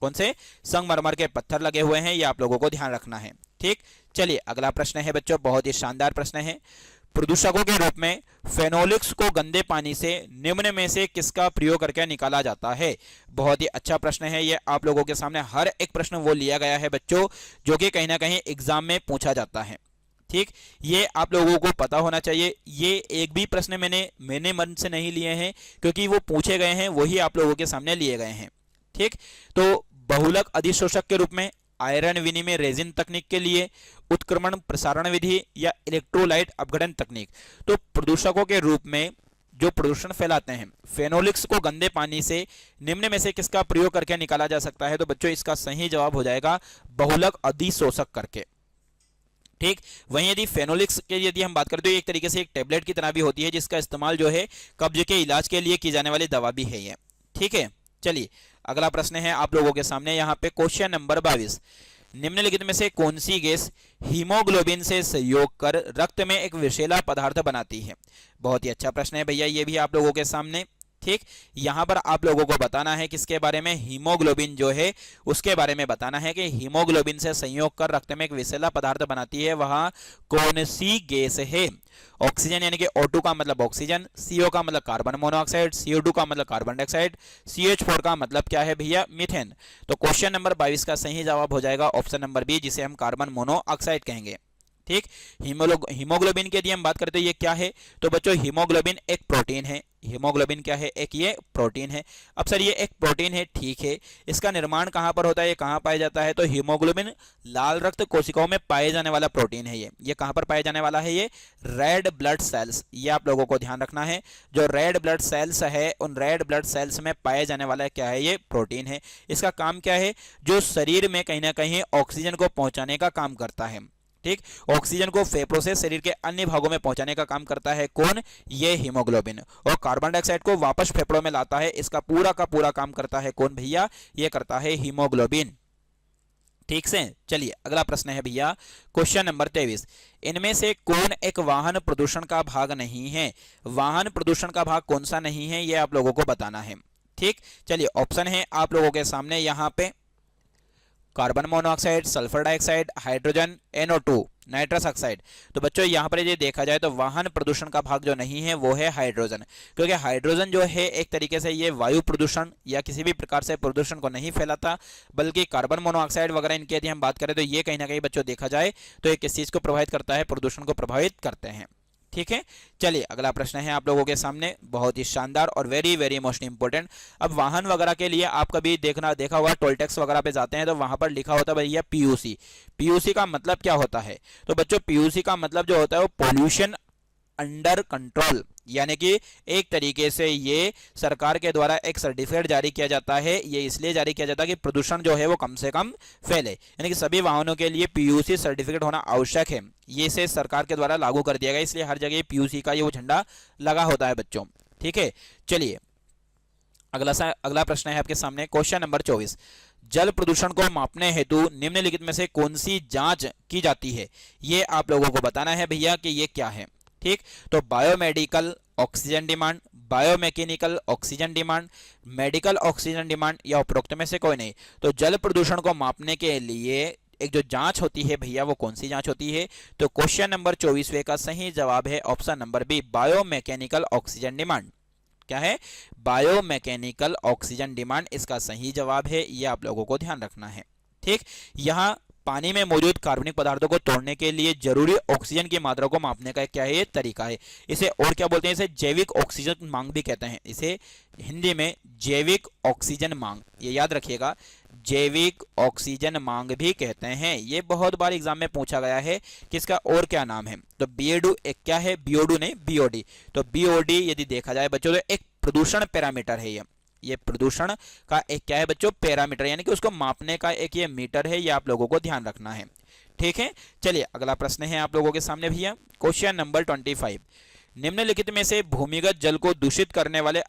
कौन से, संगमरमर के पत्थर लगे हुए हैं, ये आप लोगों को ध्यान रखना है। ठीक। चलिए अगला प्रश्न है बच्चों, बहुत ही शानदार प्रश्न है। प्रदूषकों के रूप में फेनोलिक्स को गंदे पानी से निम्न में से किसका प्रयोग करके निकाला जाता है। बहुत ही अच्छा प्रश्न है ये, आप लोगों के सामने हर एक प्रश्न वो लिया गया है बच्चों जो कि कहीं ना कहीं एग्जाम में पूछा जाता है। ठीक। ये आप लोगों को पता होना चाहिए। ये एक भी प्रश्न मैंने मन से नहीं लिए हैं, क्योंकि वो पूछे गए हैं वही आप लोगों के सामने लिए गए हैं। ठीक। तो बहुलक अधिशोषक के रूप में, आयरन विनिमय रेजिन तकनीक के लिए, उत्क्रमण प्रसारण विधि, या इलेक्ट्रोलाइट अपघटन तकनीक। तो प्रदूषकों के रूप में जो प्रदूषण फैलाते हैं, फेनोलिक्स को गंदे पानी से निम्न में से किसका प्रयोग करके निकाला जा सकता है, तो बच्चों इसका सही जवाब हो जाएगा बहुलक अधिशोषक करके। ठीक। वहीं यदि फेनोलिक्स के यदि हम बात करें तो एक तरीके से एक टेबलेट की तरह भी होती है, जिसका इस्तेमाल जो है कब्ज के इलाज के लिए की जाने वाली दवा भी है ये। ठीक है। चलिए अगला प्रश्न है आप लोगों के सामने यहाँ पे क्वेश्चन नंबर 22, निम्नलिखित में से कौन सी गैस हीमोग्लोबिन से संयोग कर रक्त में एक विषैला पदार्थ बनाती है। बहुत ही अच्छा प्रश्न है भैया, ये भी आप लोगों के सामने। ठीक। यहां पर आप लोगों को बताना है किसके बारे में, हीमोग्लोबिन जो है उसके बारे में बताना है कि हीमोग्लोबिन से संयोग कर रक्त में एक विषैला पदार्थ बनाती है, वह कौन सी गैस है। ऑक्सीजन यानी कि O2 का मतलब ऑक्सीजन, CO का मतलब कार्बन मोनोऑक्साइड, CO2 का मतलब कार्बन डाइऑक्साइड, CH4 का मतलब क्या है भैया, मीथेन। तो क्वेश्चन नंबर 22 का सही जवाब हो जाएगा ऑप्शन नंबर बी, जिसे हम कार्बन मोनोऑक्साइड कहेंगे। ठीक। हीमोग्लोबिन की यदि हम बात करते हैं ये क्या है, तो बच्चों हीमोग्लोबिन एक प्रोटीन है। हीमोग्लोबिन क्या है, एक ये प्रोटीन है। अब सर ये एक प्रोटीन है, ठीक है, इसका निर्माण कहाँ पर होता है, ये कहाँ पाया जाता है, तो हीमोग्लोबिन लाल रक्त कोशिकाओं में पाए जाने वाला प्रोटीन है। ये कहाँ पर पाया जाने वाला है, ये रेड ब्लड सेल्स, ये आप लोगों को ध्यान रखना है। जो रेड ब्लड सेल्स है उन रेड ब्लड सेल्स में पाए जाने वाला क्या है, ये प्रोटीन है। इसका काम क्या है, जो शरीर में कहीं ना कहीं ऑक्सीजन को पहुंचाने का काम करता है। ठीक, ऑक्सीजन को फेफड़ों से शरीर के अन्य भागों में पहुंचाने का काम करता है कौन, ये हीमोग्लोबिन। और कार्बन डाइऑक्साइड को वापस फेफड़ों में लाता है, इसका पूरा का पूरा काम करता है कौन भैया, ये करता है हीमोग्लोबिन। ठीक से, चलिए अगला प्रश्न है भैया क्वेश्चन नंबर 23। इनमें से कौन एक वाहन प्रदूषण का भाग नहीं है। वाहन प्रदूषण का भाग कौन सा नहीं है, ये आप लोगों को बताना है। ठीक, चलिए ऑप्शन है आप लोगों के सामने यहाँ पे, carbon monoxide, sulphur dioxide, hydrogen, NO2, nitrous oxide. तो बच्चों यहाँ पर ये देखा जाए तो वाहन प्रदूषण का भाग जो नहीं है वो है हाइड्रोजन, क्योंकि हाइड्रोजन जो है एक तरीके से ये वायु प्रदूषण या किसी भी प्रकार से प्रदूषण को नहीं फैलाता, बल्कि कार्बन मोनोऑक्साइड वगैरह इनकी यदि हम बात करें तो ये कहीं ना कहीं बच्चों देखा जाए तो ये किस चीज़ को प्रभावित करता है, प्रदूषण को प्रभावित करते हैं। ठीक है, चलिए अगला प्रश्न है आप लोगों के सामने, बहुत ही शानदार और वेरी वेरी मोस्ट इंपोर्टेंट। अब वाहन वगैरह के लिए आप कभी देखा होगा टोल टैक्स वगैरह पे जाते हैं तो वहां पर लिखा होता है भैया PUC। PUC का मतलब क्या होता है, तो बच्चों PUC का मतलब जो होता है वो पोल्यूशन अंडर कंट्रोल, यानी कि एक तरीके से ये सरकार के द्वारा एक सर्टिफिकेट जारी किया जाता है। ये इसलिए जारी किया जाता है कि प्रदूषण जो है वो कम से कम फैले, यानी कि सभी वाहनों के लिए PUC सर्टिफिकेट होना आवश्यक है। ये से सरकार के द्वारा लागू कर दिया गया, इसलिए हर जगह PUC का ये वो झंडा लगा होता है बच्चों। ठीक है, चलिए अगला प्रश्न है आपके सामने क्वेश्चन नंबर 24। जल प्रदूषण को मापने हेतु निम्नलिखित में से कौन सी जांच की जाती है, ये आप लोगों को बताना है भैया कि ये क्या है। ठीक, तो biomedical oxygen demand, biomechanical oxygen demand, medical oxygen demand, या उपरोक्त में से कोई नहीं। तो जल प्रदूषण को मापने के लिए एक जो जांच होती है भैया वो कौन सी जांच होती है, तो क्वेश्चन नंबर 24वें का सही जवाब है option number B, biomechanical oxygen demand. क्या है, बायोमैकेनिकल ऑक्सीजन डिमांड इसका सही जवाब है, ये आप लोगों को ध्यान रखना है। ठीक, यहाँ पानी में मौजूद कार्बनिक पदार्थों को तोड़ने के लिए जरूरी ऑक्सीजन की मात्रा को मापने का क्या है, ये तरीका है। इसे और क्या बोलते हैं, इसे जैविक ऑक्सीजन मांग भी कहते हैं, इसे हिंदी में जैविक ऑक्सीजन मांग, ये याद रखिएगा, जैविक ऑक्सीजन मांग भी कहते हैं। ये बहुत बार एग्जाम में पूछा गया है कि इसका और क्या नाम है, तो BOD एक क्या है, BOD नहीं BOD। तो BOD यदि देखा जाए बच्चों तो एक प्रदूषण पैरामीटर है। ये प्रदूषण का एक क्या है बच्चों, पैरामीटर, यानी कि उसको मापने का एक ये मीटर है, ये आप लोगों को ध्यान रखना है। ठीक है, चलिए अगला प्रश्न है आप लोगों के सामने भैया क्वेश्चन नंबर 25। निम्नलिखित में से भूमिगत जल को दूषित करने वाले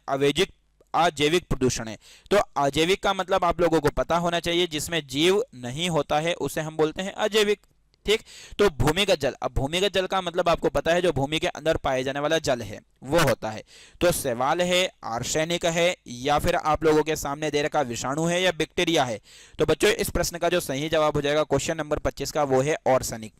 अजैविक प्रदूषण है। तो अजैविक का मतलब आप लोगों को पता होना चाहिए, जिसमें जीव नहीं होता है उसे हम बोलते हैं अजैविक। ठीक, तो भूमिगत जल, अब भूमिगत जल का मतलब आपको पता है जो भूमि के अंदर पाए जाने वाला जल है वो होता है। तो सवाल है आर्सेनिक है, या फिर आप लोगों के सामने दे रखा विषाणु है, या बैक्टीरिया है। तो बच्चों इस प्रश्न का जो सही जवाब हो जाएगा क्वेश्चन नंबर 25 का, वो है आर्सेनिक।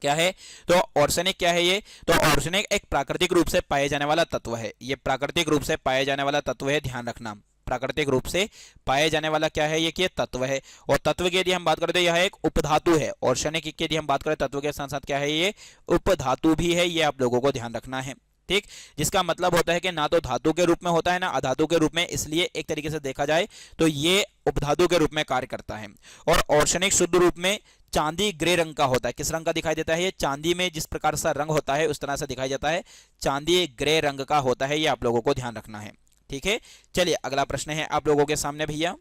क्या है, तो आर्सेनिक क्या है ये, तो आर्सेनिक एक प्राकृतिक रूप से पाए जाने वाला तत्व है। ये प्राकृतिक रूप से पाए जाने वाला तत्व है, ध्यान रखना, प्राकृतिक रूप से पाए जाने वाला क्या है, ये तत्व है। और तत्व की यदि हम बात करें तो यह एक उपधातु है। आर्सेनिक की यदि हम बात करें तत्व के साथ साथ क्या है, ये उपधातु भी है, ये आप लोगों को ध्यान रखना है। ठीक, जिसका मतलब होता है कि ना तो धातु के रूप में होता है ना अधातु के रूप में, इसलिए एक तरीके से देखा जाए तो ये उपधातु के रूप में कार्य करता है। और आर्सेनिक शुद्ध रूप में चांदी ग्रे रंग का होता है। किस रंग का दिखाई देता है, ये चांदी में जिस प्रकार से रंग होता है उस तरह से दिखाई देता है, चांदी ग्रे रंग का होता है, ये आप लोगों को ध्यान रखना है। ठीक है, चलिए अगला प्रश्न है आप लोगों के सामने भैया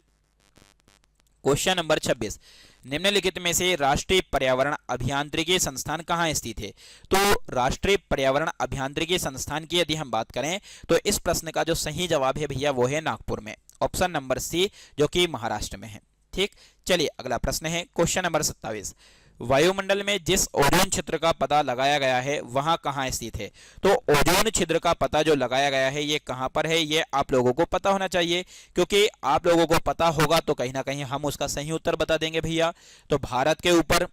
क्वेश्चन नंबर 26। निम्नलिखित में से राष्ट्रीय पर्यावरण अभियांत्रिकी संस्थान कहाँ स्थित है। तो राष्ट्रीय पर्यावरण अभियांत्रिकी संस्थान की यदि हम बात करें तो इस प्रश्न का जो सही जवाब है भैया वो है नागपुर में, ऑप्शन नंबर सी, जो कि महाराष्ट्र में है। ठीक, चलिए अगला प्रश्न है क्वेश्चन नंबर 27। वायुमंडल में जिस ओजोन क्षेत्र का पता लगाया गया है वहां कहां स्थित है। तो ओजोन क्षेत्र का पता जो लगाया गया है ये कहां पर है, ये आप लोगों को पता होना चाहिए, क्योंकि आप लोगों को पता होगा तो कहीं ना कहीं हम उसका सही उत्तर बता देंगे भैया। तो भारत के ऊपर,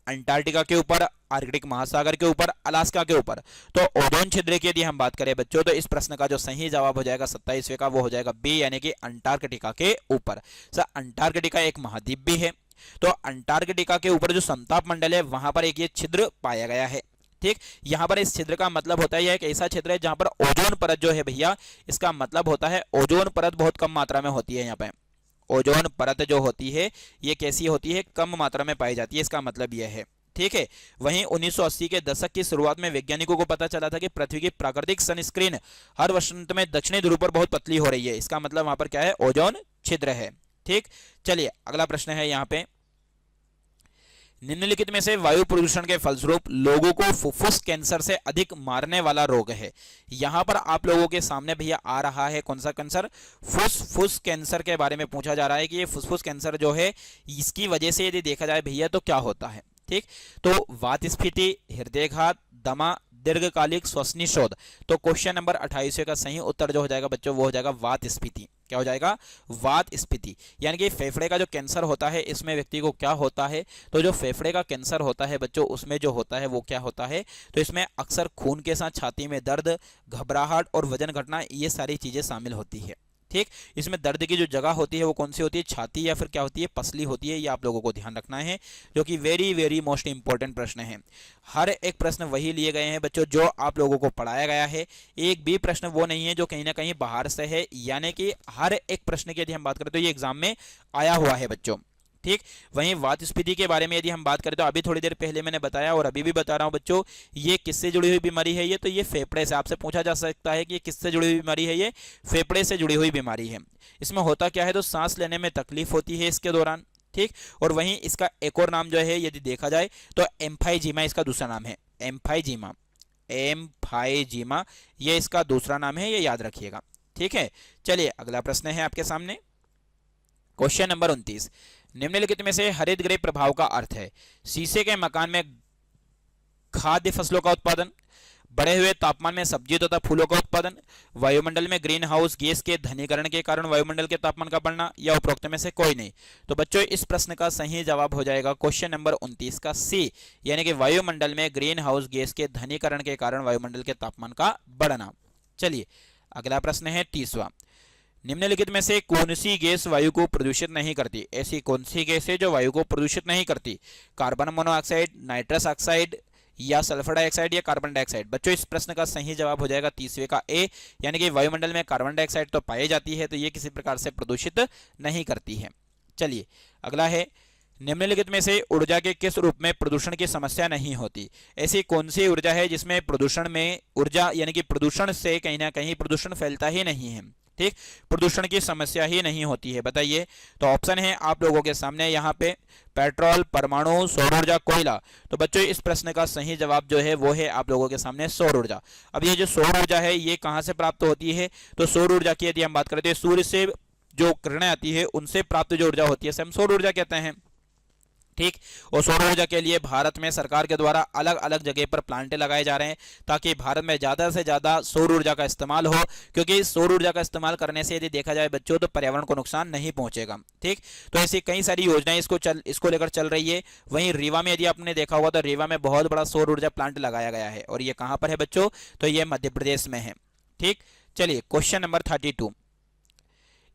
अंटार्कटिका के ऊपर, आर्कटिक महासागर के ऊपर, अलास्का के ऊपर। तो ओजोन छिद्र की यदि हम बात करें बच्चों तो इस प्रश्न का जो सही जवाब हो जाएगा 27वें का, वो हो जाएगा बी, यानी कि अंटार्कटिका के ऊपर। सर अंटार्कटिका एक महाद्वीप भी है, तो अंटार्कटिका के ऊपर जो समताप मंडल है वहां पर एक ये छिद्र पाया गया है। ठीक, यहां पर इस छिद्र का मतलब होता है यह एक ऐसा छिद्र है जहां पर ओजोन परत जो है भैया, इसका मतलब होता है ओजोन परत बहुत कम मात्रा में होती है। यहाँ पे ओजोन परत जो होती है ये कैसी होती है, कम मात्रा में पाई जाती है, इसका मतलब यह है। ठीक है, वहीं 1980 के दशक की शुरुआत में वैज्ञानिकों को पता चला था कि पृथ्वी की प्राकृतिक सनस्क्रीन हर वसंत में दक्षिणी ध्रुव पर बहुत पतली हो रही है। इसका मतलब वहां पर क्या है, ओजोन छिद्र है। ठीक, चलिए अगला प्रश्न है यहाँ पे, निम्नलिखित में से वायु प्रदूषण के फलस्वरूप लोगों को फुफ्फुस कैंसर से अधिक मारने वाला रोग है। यहां पर आप लोगों के सामने भैया आ रहा है कौन सा कैंसर, फुफ्फुस कैंसर के बारे में पूछा जा रहा है कि ये फुफ्फुस कैंसर जो है इसकी वजह से यदि देखा जाए भैया तो क्या होता है। ठीक, तो वातस्फीति, हृदयघात, दमा, दीर्घकालिक श्वसनी शोध। तो क्वेश्चन नंबर 28 का सही उत्तर जो हो जाएगा बच्चों वो हो जाएगा वातस्फीति। क्या हो जाएगा, वातस्फीति। यानी कि फेफड़े का जो कैंसर होता है इसमें व्यक्ति को क्या होता है, तो जो फेफड़े का कैंसर होता है बच्चों उसमें जो होता है वो क्या होता है, तो इसमें अक्सर खून के साथ छाती में दर्द, घबराहट और वजन घटना, ये सारी चीजें शामिल होती है। ठीक, इसमें दर्द की जो जगह होती है वो कौन सी होती है, छाती या फिर क्या होती है, पसली होती है। ये आप लोगों को ध्यान रखना है, जो कि वेरी वेरी मोस्ट इंपॉर्टेंट प्रश्न है। हर एक प्रश्न वही लिए गए हैं बच्चों जो आप लोगों को पढ़ाया गया है, एक भी प्रश्न वो नहीं है जो कहीं ना कहीं बाहर से है। यानी कि हर एक प्रश्न की यदि हम बात करें तो ये एग्जाम में आया हुआ है बच्चों। ठीक, वहीं वातस्फीति के बारे में यदि हम बात करें तो अभी थोड़ी देर पहले मैंने बताया और अभी भी बता रहा हूं बच्चों, ये किससे जुड़ी हुई बीमारी है, ये तो ये फेफड़े से, आपसे पूछा जा सकता है कि ये किससे जुड़ी हुई बीमारी है, ये फेफड़े से जुड़ी हुई बीमारी है। इसमें होता क्या है, तो सांस लेने में तकलीफ होती है इसके दौरान। ठीक, और वहीं इसका एक और नाम जो है यदि देखा जाए तो एम्फाइजीमा इसका दूसरा नाम है, एम्फाइजीमा, एम्फाइजीमा ये इसका दूसरा नाम है, ये याद रखिएगा। ठीक है, चलिए अगला प्रश्न है आपके सामने, क्वेश्चन नंबर 29, निम्नलिखित में से हरित गृह प्रभाव का अर्थ है, शीशे के मकान में खाद्य फसलों का उत्पादन, बढ़े हुए तापमान में सब्जियों तथा फूलों का उत्पादन, वायुमंडल में ग्रीन हाउस गैस के घनीकरण के कारण वायुमंडल के तापमान का बढ़ना, या उपरोक्त में से कोई नहीं। तो बच्चों इस प्रश्न का सही जवाब हो जाएगा क्वेश्चन नंबर 29 का सी, यानी कि वायुमंडल में ग्रीन हाउस गैस के घनीकरण के कारण वायुमंडल के तापमान का बढ़ना। चलिए अगला प्रश्न है 30वां, निम्नलिखित में से कौन सी गैस वायु को प्रदूषित नहीं करती, ऐसी कौन सी गैस है जो वायु को प्रदूषित नहीं करती, कार्बन मोनोऑक्साइड, नाइट्रस ऑक्साइड या सल्फर डाइऑक्साइड या कार्बन डाइऑक्साइड। बच्चों इस प्रश्न का सही जवाब हो जाएगा 30वें का ए, यानी कि वायुमंडल में कार्बन डाइऑक्साइड तो पाई जाती है तो ये किसी प्रकार से प्रदूषित नहीं करती है। चलिए अगला है, निम्नलिखित में से ऊर्जा के किस रूप में प्रदूषण की समस्या नहीं होती, ऐसी कौन सी ऊर्जा है जिसमें प्रदूषण में ऊर्जा यानी कि प्रदूषण से कहीं ना कहीं प्रदूषण फैलता ही नहीं है। ठीक, प्रदूषण की समस्या ही नहीं होती है, बताइए। तो ऑप्शन है आप लोगों के सामने यहाँ पे, पेट्रोल, परमाणु, सौर ऊर्जा, कोयला। तो बच्चों इस प्रश्न का सही जवाब जो है वो है आप लोगों के सामने सौर ऊर्जा। अब ये जो सौर ऊर्जा है ये कहाँ से प्राप्त होती है, तो सौर ऊर्जा की यदि हम बात करते हैं सूर्य से जो किरणें आती है उनसे प्राप्त जो ऊर्जा होती है हम सौर ऊर्जा कहते हैं। ठीक, और सौर ऊर्जा के लिए भारत में सरकार के द्वारा अलग अलग जगह पर प्लांट लगाए जा रहे हैं ताकि भारत में ज़्यादा से ज़्यादा सौर ऊर्जा का इस्तेमाल हो, क्योंकि सौर ऊर्जा का इस्तेमाल करने से यदि देखा जाए बच्चों तो पर्यावरण को नुकसान नहीं पहुंचेगा। ठीक, तो ऐसी कई सारी योजनाएं इसको लेकर चल रही है। वहीं रीवा में यदि आपने देखा होगा तो रीवा में बहुत बड़ा सौर ऊर्जा प्लांट लगाया गया है, और ये कहाँ पर है बच्चों, तो ये मध्य प्रदेश में है। ठीक, चलिए क्वेश्चन नंबर 32,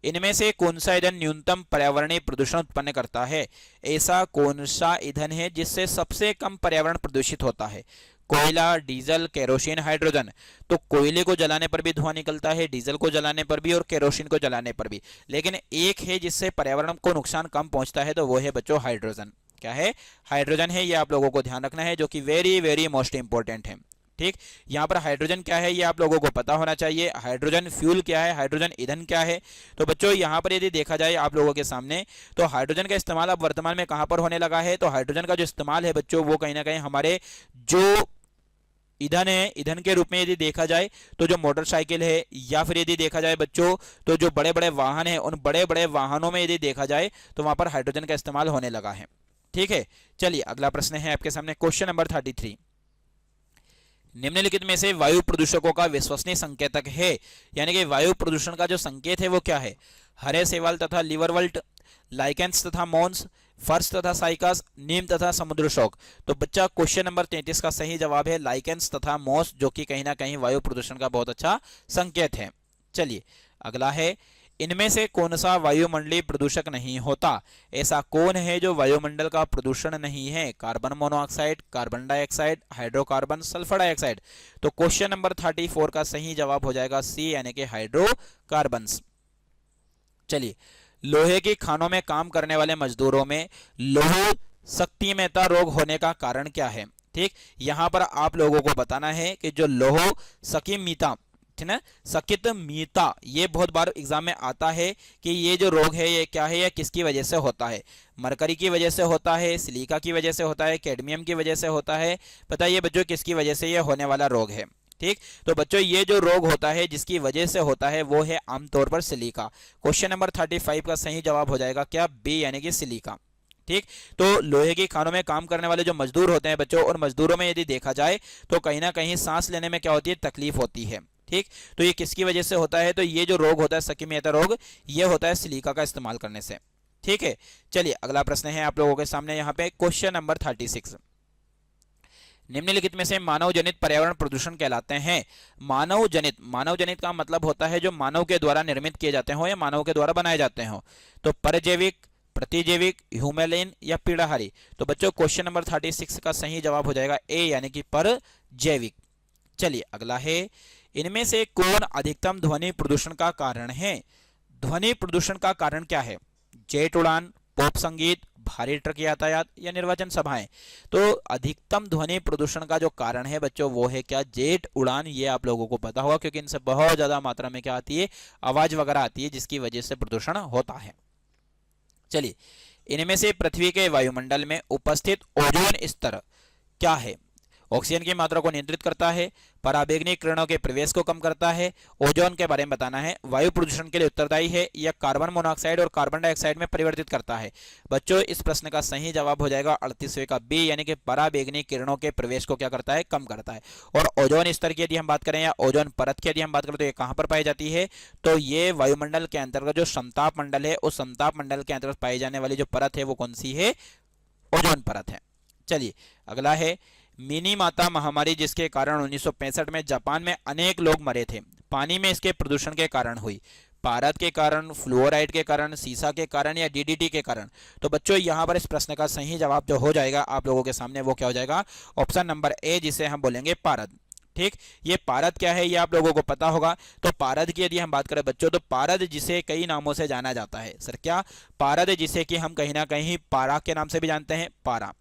इनमें से कौन सा ईंधन न्यूनतम पर्यावरणीय प्रदूषण उत्पन्न करता है, ऐसा कौन सा ईंधन है जिससे सबसे कम पर्यावरण प्रदूषित होता है, कोयला, डीजल, केरोसिन, हाइड्रोजन। तो कोयले को जलाने पर भी धुआं निकलता है, डीजल को जलाने पर भी और केरोसिन को जलाने पर भी, लेकिन एक है जिससे पर्यावरण को नुकसान कम पहुंचता है, तो वो है बच्चों हाइड्रोजन। क्या है, हाइड्रोजन है, ये आप लोगों को ध्यान रखना है, जो कि वेरी वेरी मोस्ट इंपॉर्टेंट है। ठीक, यहाँ पर हाइड्रोजन क्या है ये आप लोगों को पता होना चाहिए, हाइड्रोजन फ्यूल क्या है, हाइड्रोजन ईंधन क्या है। तो बच्चों यहाँ पर यदि देखा जाए आप लोगों के सामने, तो हाइड्रोजन का इस्तेमाल अब वर्तमान में कहाँ पर होने लगा है, तो हाइड्रोजन का जो इस्तेमाल है बच्चों वो कहीं ना कहीं हमारे जो ईंधन है, ईंधन के रूप में यदि देखा जाए तो जो मोटरसाइकिल है, या फिर यदि देखा जाए बच्चों तो जो बड़े बड़े वाहन है, उन बड़े बड़े वाहनों में यदि देखा जाए तो वहां पर हाइड्रोजन का इस्तेमाल होने लगा है। ठीक है, चलिए अगला प्रश्न है आपके सामने, क्वेश्चन नंबर 33, निम्नलिखित में से वायु प्रदूषकों का विश्वसनीय संकेतक है, यानी कि वायु प्रदूषण का जो संकेत है वो क्या है, हरे शैवाल तथा लिवरवल्ट, लाइकेंस तथा मॉन्स, फर्श तथा साइकस, नीम तथा समुद्र शोक। तो बच्चा क्वेश्चन नंबर 33 का सही जवाब है लाइकेंस तथा मॉस, जो कि कहीं ना कहीं वायु प्रदूषण का बहुत अच्छा संकेत है। चलिए अगला है, इनमें से कौन सा वायुमंडलीय प्रदूषक नहीं होता? ऐसा कौन है जो वायुमंडल का प्रदूषण नहीं है? Carbon monoxide, carbon dioxide, hydrocarbon, sulphur dioxide. तो क्वेश्चन नंबर 34 का सही जवाब हो जाएगा सी यानी कि हाइड्रोकार्बन्स। चलिए, लोहे की खानों में काम करने वाले मजदूरों में लौह सक्तिमयता रोग होने का कारण क्या है? ठीक, यहां पर आप लोगों को बताना है कि जो लौह सक्तिमयता, ठीक है, सक्तिमयता, ये बहुत बार एग्जाम में आता है कि ये जो रोग है ये क्या है या किसकी वजह से होता है? मरकरी की वजह से होता है, सिलिका की वजह से होता है, कैडमियम की वजह से होता है? बताइए बच्चों, किसकी वजह से ये होने वाला रोग है? ठीक, तो बच्चों ये जो रोग होता है जिसकी वजह से होता है वो है आमतौर पर सिलिका। क्वेश्चन नंबर 35 का सही जवाब हो जाएगा क्या? बी यानी कि सिलिका। ठीक, तो लोहे की खानों में काम करने वाले जो मजदूर होते हैं बच्चों, और मजदूरों में यदि देखा जाए तो कहीं ना कहीं सांस लेने में क्या होती है? तकलीफ होती है। ठीक, तो ये किसकी वजह से होता है? तो ये जो रोग होता है सक्तिमयता रोग, ये होता है सिलिका का इस्तेमाल करने से। ठीक है, चलिए अगला प्रश्न है आप लोगों के सामने यहाँ पे क्वेश्चन नंबर 36। निम्नलिखित में से मानव जनित पर्यावरण प्रदूषण कहलाते हैं? मानव जनित का मतलब होता है जो मानव के द्वारा निर्मित किए जाते हो या मानव के द्वारा बनाए जाते हो। तो परजैविक, प्रतिजैविक, ह्यूमेलिन या पीड़ाहारी। तो बच्चों क्वेश्चन नंबर 36 का सही जवाब हो जाएगा ए यानी कि परजैविक। चलिए अगला है, इनमें से कौन अधिकतम ध्वनि प्रदूषण का कारण है? ध्वनि प्रदूषण का कारण क्या है? जेट उड़ान, पॉप संगीत, भारी ट्रक यातायात या निर्वाचन सभाएं। तो अधिकतम ध्वनि प्रदूषण का जो कारण है बच्चों वो है क्या? जेट उड़ान। ये आप लोगों को पता होगा क्योंकि इनसे बहुत ज्यादा मात्रा में क्या आती है? आवाज वगैरह आती है जिसकी वजह से प्रदूषण होता है। चलिए, इनमें से पृथ्वी के वायुमंडल में उपस्थित ओजोन स्तर क्या है? ऑक्सीजन की मात्रा को नियंत्रित करता है, पराबैंगनी किरणों के प्रवेश को कम करता है, ओजोन के बारे में बताना है, वायु प्रदूषण के लिए उत्तरदायी है, या कार्बन मोनोऑक्साइड और कार्बन डाइऑक्साइड में परिवर्तित करता है? बच्चों इस प्रश्न का सही जवाब हो जाएगा 38वें का बी यानी कि पराबैंगनी किरणों के प्रवेश को क्या करता है? कम करता है। और ओजोन स्तर की यदि हम बात करें या ओजोन परत की यदि हम बात करें तो ये कहां पर पाई जाती है? तो ये वायुमंडल के अंतर्गत जो समताप मंडल है उस समताप मंडल के अंतर्गत पाई जाने वाली जो परत है वो कौन सी है? ओजोन परत है। चलिए अगला है, मिनी माता महामारी जिसके कारण 1965 में जापान में अनेक लोग मरे थे, पानी में इसके प्रदूषण के कारण हुई? पारद के कारण, फ्लोराइड के कारण, सीसा के कारण या डीडीटी के कारण? तो बच्चों यहां पर इस प्रश्न का सही जवाब जो हो जाएगा आप लोगों के सामने वो क्या हो जाएगा? ऑप्शन नंबर ए, जिसे हम बोलेंगे पारद। ठीक, ये पारद क्या है ये आप लोगों को पता होगा। तो पारद की यदि हम बात करें बच्चों तो पारद जिसे कई नामों से जाना जाता है। सर क्या? पारद जिसे कि हम कहीं ना कहीं पारा के नाम से भी जानते हैं, पारा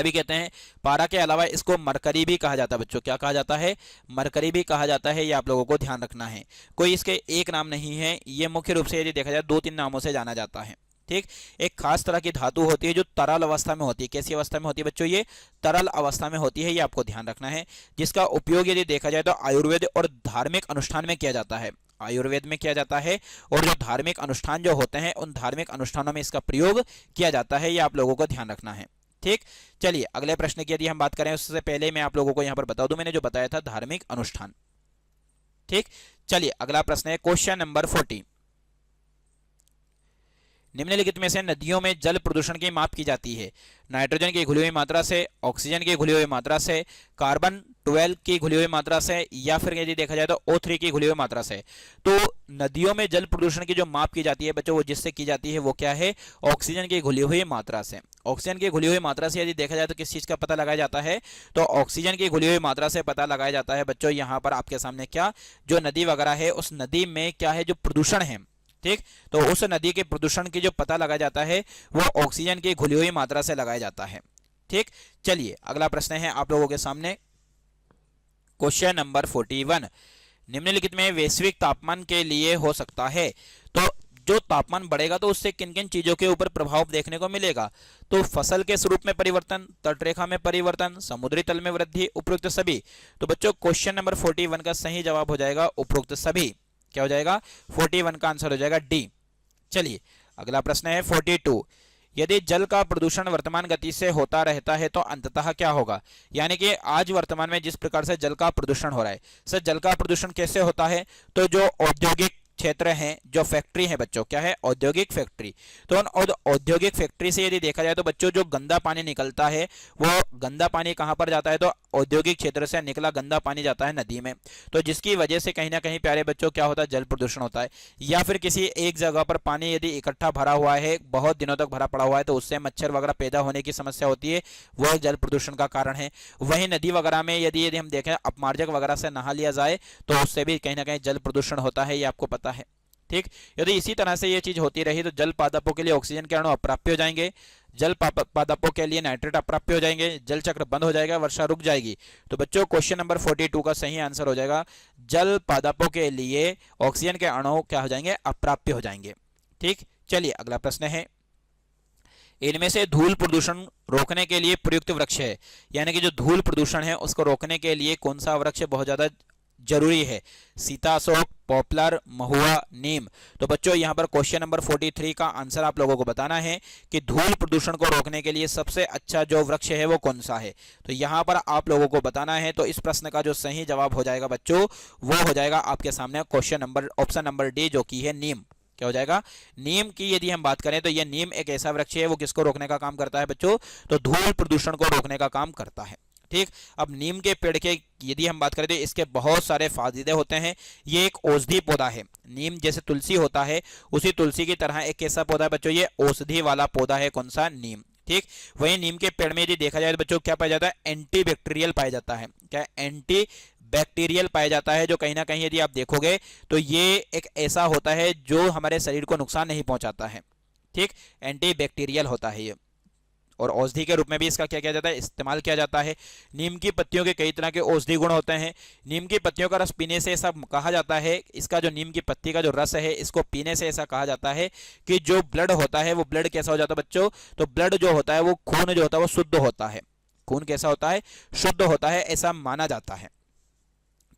भी कहते हैं। पारा के अलावा इसको मरकरी भी कहा जाता है बच्चों। क्या कहा जाता है? मरकरी भी कहा जाता है। ये आप लोगों को ध्यान रखना है, कोई इसके एक नाम नहीं है। ये मुख्य रूप से यदि देखा जाए 2-3 नामों से जाना जाता है। ठीक, एक खास तरह की धातु होती है जो तरल अवस्था में होती है। कैसी अवस्था में होती है बच्चों? ये तरल अवस्था में होती है, ये आपको ध्यान रखना है। जिसका उपयोग यदि देखा जाए तो आयुर्वेद और धार्मिक अनुष्ठान में किया जाता है। आयुर्वेद में किया जाता है और जो धार्मिक अनुष्ठान जो होते हैं उन धार्मिक अनुष्ठानों में इसका प्रयोग किया जाता है। ये आप लोगों को ध्यान रखना है। ठीक, चलिए अगले प्रश्न की यदि हम बात करें उससे पहले मैं आप लोगों को यहां पर बता दूं मैंने जो बताया था धार्मिक अनुष्ठान। ठीक, चलिए अगला प्रश्न है क्वेश्चन नंबर 40। निम्नलिखित में से नदियों में जल प्रदूषण की माप की जाती है? नाइट्रोजन की घुली हुई मात्रा से, ऑक्सीजन की घुली हुई मात्रा से, कार्बन 12 की घुली हुई मात्रा से, या फिर यदि देखा जाए तो O3 की घुली हुई मात्रा से। तो नदियों में जल प्रदूषण की जो माप की जाती है बच्चों वो जिससे की जाती है वो क्या है? ऑक्सीजन की घुली हुई मात्रा से। ऑक्सीजन की घुली हुई मात्रा से यदि देखा जाए तो किस चीज का पता लगाया जाता है? तो ऑक्सीजन की घुली हुई मात्रा से पता लगाया जाता है बच्चों। यहाँ पर आपके सामने क्या जो नदी वगैरह है उस नदी में क्या है जो प्रदूषण है, ठीक, तो उस नदी के प्रदूषण की जो पता लगाया जाता है वो ऑक्सीजन की घुली हुई मात्रा से लगाया जाता है। ठीक, चलिए अगला प्रश्न है आप लोगों के सामने क्वेश्चन नंबर 41। निम्नलिखित में वैश्विक तापमान के लिए हो सकता है? तो जो तापमान बढ़ेगा तो उससे किन किन चीजों के ऊपर प्रभाव देखने को मिलेगा? तो फसल के स्वरूप में परिवर्तन, तटरेखा में परिवर्तन, समुद्री तल में वृद्धि, उपरोक्त सभी। तो बच्चों क्वेश्चन नंबर 41 का सही जवाब हो जाएगा उपरोक्त सभी। क्या हो जाएगा? 41 का आंसर हो जाएगा डी। चलिए अगला प्रश्न है 42। यदि जल का प्रदूषण वर्तमान गति से होता रहता है तो अंततः क्या होगा? यानी कि आज वर्तमान में जिस प्रकार से जल का प्रदूषण हो रहा है, सर जल का प्रदूषण कैसे होता है? तो जो औद्योगिक क्षेत्र हैं, जो फैक्ट्री है बच्चों, क्या है, औद्योगिक फैक्ट्री। तो उन औद्योगिक फैक्ट्री से यदि देखा जाए तो बच्चों जो गंदा पानी निकलता है वो गंदा पानी कहाँ पर जाता है, तो औद्योगिक क्षेत्र से निकला गंदा पानी जाता है नदी में। तो जिसकी वजह से कहीं ना कहीं प्यारे बच्चों क्या होता है, जल प्रदूषण होता है। या फिर किसी एक जगह पर पानी यदि इकट्ठा भरा हुआ है, बहुत दिनों तक भरा पड़ा हुआ है, तो उससे मच्छर वगैरह पैदा होने की समस्या होती है, वह जल प्रदूषण का कारण है। वहीं नदी वगैरह में यदि यदि हम देखें अपमार्जक वगैरह से नहा लिया जाए तो उससे भी कहीं ना कहीं जल प्रदूषण होता है, ये आपको पता है। ठीक, यदि इसी तरह से ये चीज होती रही तो जल पादपों के लिए ऑक्सीजन के अणु अप्राप्य हो जाएंगे, जल पादपों के लिए नाइट्रेट अप्राप्य हो जाएंगे, जल चक्र बंद हो जाएगा, वर्षा रुक जाएगी। तो बच्चों क्वेश्चन नंबर 42 का सही आंसर हो जाएगा जल पादपों के लिए ऑक्सीजन के अणु क्या हो जाएंगे, अप्राप्य हो जाएंगे। ठीक, चलिए अगला प्रश्न है, इनमें से धूल प्रदूषण रोकने के लिए प्रयुक्त वृक्ष है, यानी कि जो धूल प्रदूषण है उसको रोकने के लिए कौन सा वृक्ष बहुत ज्यादा जरूरी है, सीता, अशोक, पॉपुलर, महुआ, नीम। तो बच्चों यहां पर क्वेश्चन नंबर 43 का आंसर आप लोगों को बताना है कि धूल प्रदूषण को रोकने के लिए सबसे अच्छा जो वृक्ष है वो कौन सा है। तो यहां पर आप लोगों को बताना है। तो इस प्रश्न का जो सही जवाब हो जाएगा बच्चों वो हो जाएगा आपके सामने question number option number D, जो कि है नीम। क्या हो जाएगा, नीम की यदि हम बात करें तो यह नीम एक ऐसा वृक्ष है वो किसको रोकने का काम करता है बच्चों, तो धूल प्रदूषण को रोकने का काम करता है। ठीक, अब नीम के पेड़ के यदि हम बात करें तो इसके बहुत सारे फायदे होते हैं। ये एक औषधि पौधा है, नीम जैसे तुलसी होता है उसी तुलसी की तरह एक कैसा पौधा है बच्चों, ये औषधि वाला पौधा है, कौन सा, नीम। ठीक, वही नीम के पेड़ में यदि देखा जाए तो बच्चों क्या पाया जाता है, एंटी बैक्टीरियल पाया जाता है। क्या, एंटी बैक्टीरियल पाया जाता है, जो कहीं ना कहीं यदि आप देखोगे तो ये एक ऐसा होता है जो हमारे शरीर को नुकसान नहीं पहुंचाता है। ठीक, एंटी बैक्टीरियल होता है ये, और औषधि के रूप में भी इसका क्या किया जाता है, इस्तेमाल किया जाता है। नीम की पत्तियों के कई तरह के औषधि गुण होते हैं। नीम की पत्तियों का रस पीने से ऐसा कहा जाता है, इसका जो नीम की पत्ती का जो रस है इसको पीने से ऐसा कहा जाता है कि जो ब्लड होता है वो ब्लड कैसा हो जाता है बच्चों, तो ब्लड जो होता है वो खून जो होता है वो शुद्ध होता है, खून कैसा होता है, शुद्ध होता है, ऐसा माना जाता है।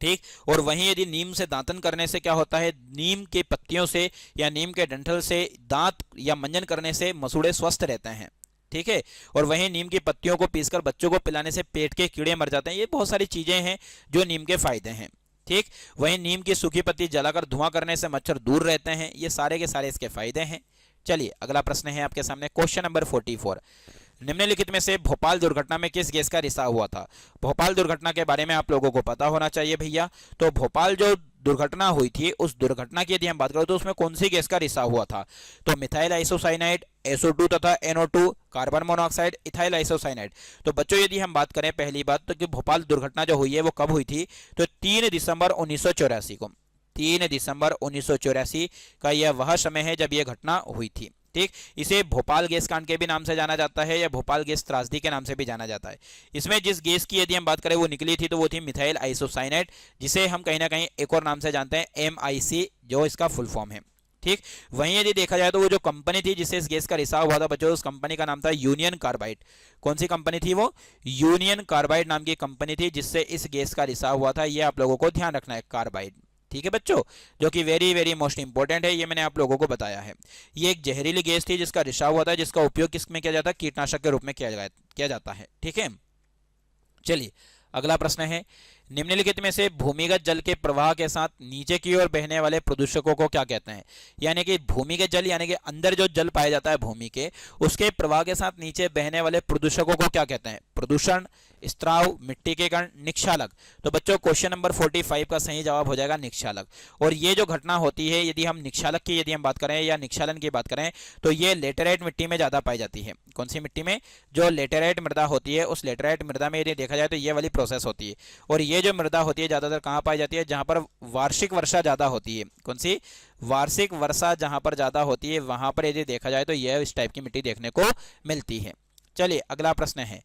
ठीक, और वहीं यदि नीम से दांतन करने से क्या होता है, नीम के पत्तियों से या नीम के डंठल से दांत या मंजन करने से मसूड़े स्वस्थ रहते हैं। ठीक है, और वहीं नीम की पत्तियों को पीसकर बच्चों को पिलाने से पेट के कीड़े मर जाते हैं। ये बहुत सारी चीजें हैं जो नीम के फायदे हैं। ठीक, वहीं नीम की सूखी पत्ती जलाकर धुआं करने से मच्छर दूर रहते हैं। ये सारे के सारे इसके फायदे हैं। चलिए अगला प्रश्न है आपके सामने, क्वेश्चन नंबर 44, निम्नलिखित में से भोपाल दुर्घटना में किस गैस का रिसाव हुआ था। भोपाल दुर्घटना के बारे में आप लोगों को पता होना चाहिए भैया। तो भोपाल जो दुर्घटना हुई थी उस दुर्घटना की यदि हम बात करें तो उसमें कौन सी गैस का रिसाव हुआ था, तो मिथाइल आइसोसाइनाइड, SO2 तथा NO2, carbon monoxide, ethyl isocyanide. तो बच्चों यदि हम बात करें पहली बात तो कि भोपाल दुर्घटना जो हुई है वो कब हुई थी, तो 3 दिसंबर 1984 को, 3 दिसंबर 1984 का यह वह समय है जब यह घटना हुई थी। ठीक, इसे भोपाल गैस कांड के भी नाम से जाना जाता है या भोपाल गैस त्रासदी के नाम से भी जाना जाता है। इसमें जिस गैस की यदि हम बात करें वो निकली थी तो वो थी मिथाइल आइसोसाइनाइड, जिसे हम कहीं ना कहीं एक और नाम से जानते हैं MIC, जो इसका फुल फॉर्म है। ठीक, वहीं यदि देखा जाए तो वो जो कंपनी थी जिससे इस गैस का रिसाव हुआ था बच्चों, उस कंपनी का नाम था यूनियन कार्बाइड। कौन सी कंपनी थी वो, यूनियन कार्बाइड नाम की कंपनी थी जिससे इस गैस का रिसाव हुआ था। ये आप लोगों को ध्यान रखना है, कार्बाइड। ठीक है बच्चों, जो कि वेरी वेरी मोस्ट इंपॉर्टेंट है, ये मैंने आप लोगों को बताया है। ये एक जहरीली गैस थी जिसका रिसाव हुआ था, जिसका उपयोग किसमें किया जाता है, कीटनाशक के रूप में किया जाता है। ठीक है, चलिए अगला प्रश्न है, निम्नलिखित में से भूमिगत जल के प्रवाह के साथ नीचे की ओर बहने वाले प्रदूषकों को क्या कहते हैं। यानी कि भूमिगत जल यानी कि अंदर जो जल पाया जाता है भूमि के, उसके प्रवाह के साथ नीचे बहने वाले प्रदूषकों को क्या कहते हैं, प्रदूषण, स्त्राव, मिट्टी के कण, निक्षालक। तो बच्चों क्वेश्चन नंबर 45 का सही जवाब हो जाएगा निक्षालक। और ये जो घटना होती है यदि हम निक्षालक की यदि हम बात करें या निक्षालन की बात करें तो ये लेटेराइट मिट्टी में ज्यादा पाई जाती है। कौन सी मिट्टी में, जो लेटेराइट मृदा होती है उस लेटेराइट मृदा में यदि देखा जाए तो ये वाली प्रोसेस होती है। और ये जो मृदा होती है ज्यादातर कहाँ पाई जाती है, जहां पर वार्षिक वर्षा ज्यादा होती है। कौन सी, वार्षिक वर्षा जहां पर ज्यादा होती है वहां पर यदि देखा जाए तो यह इस टाइप की मिट्टी देखने को मिलती है। चलिए अगला प्रश्न है,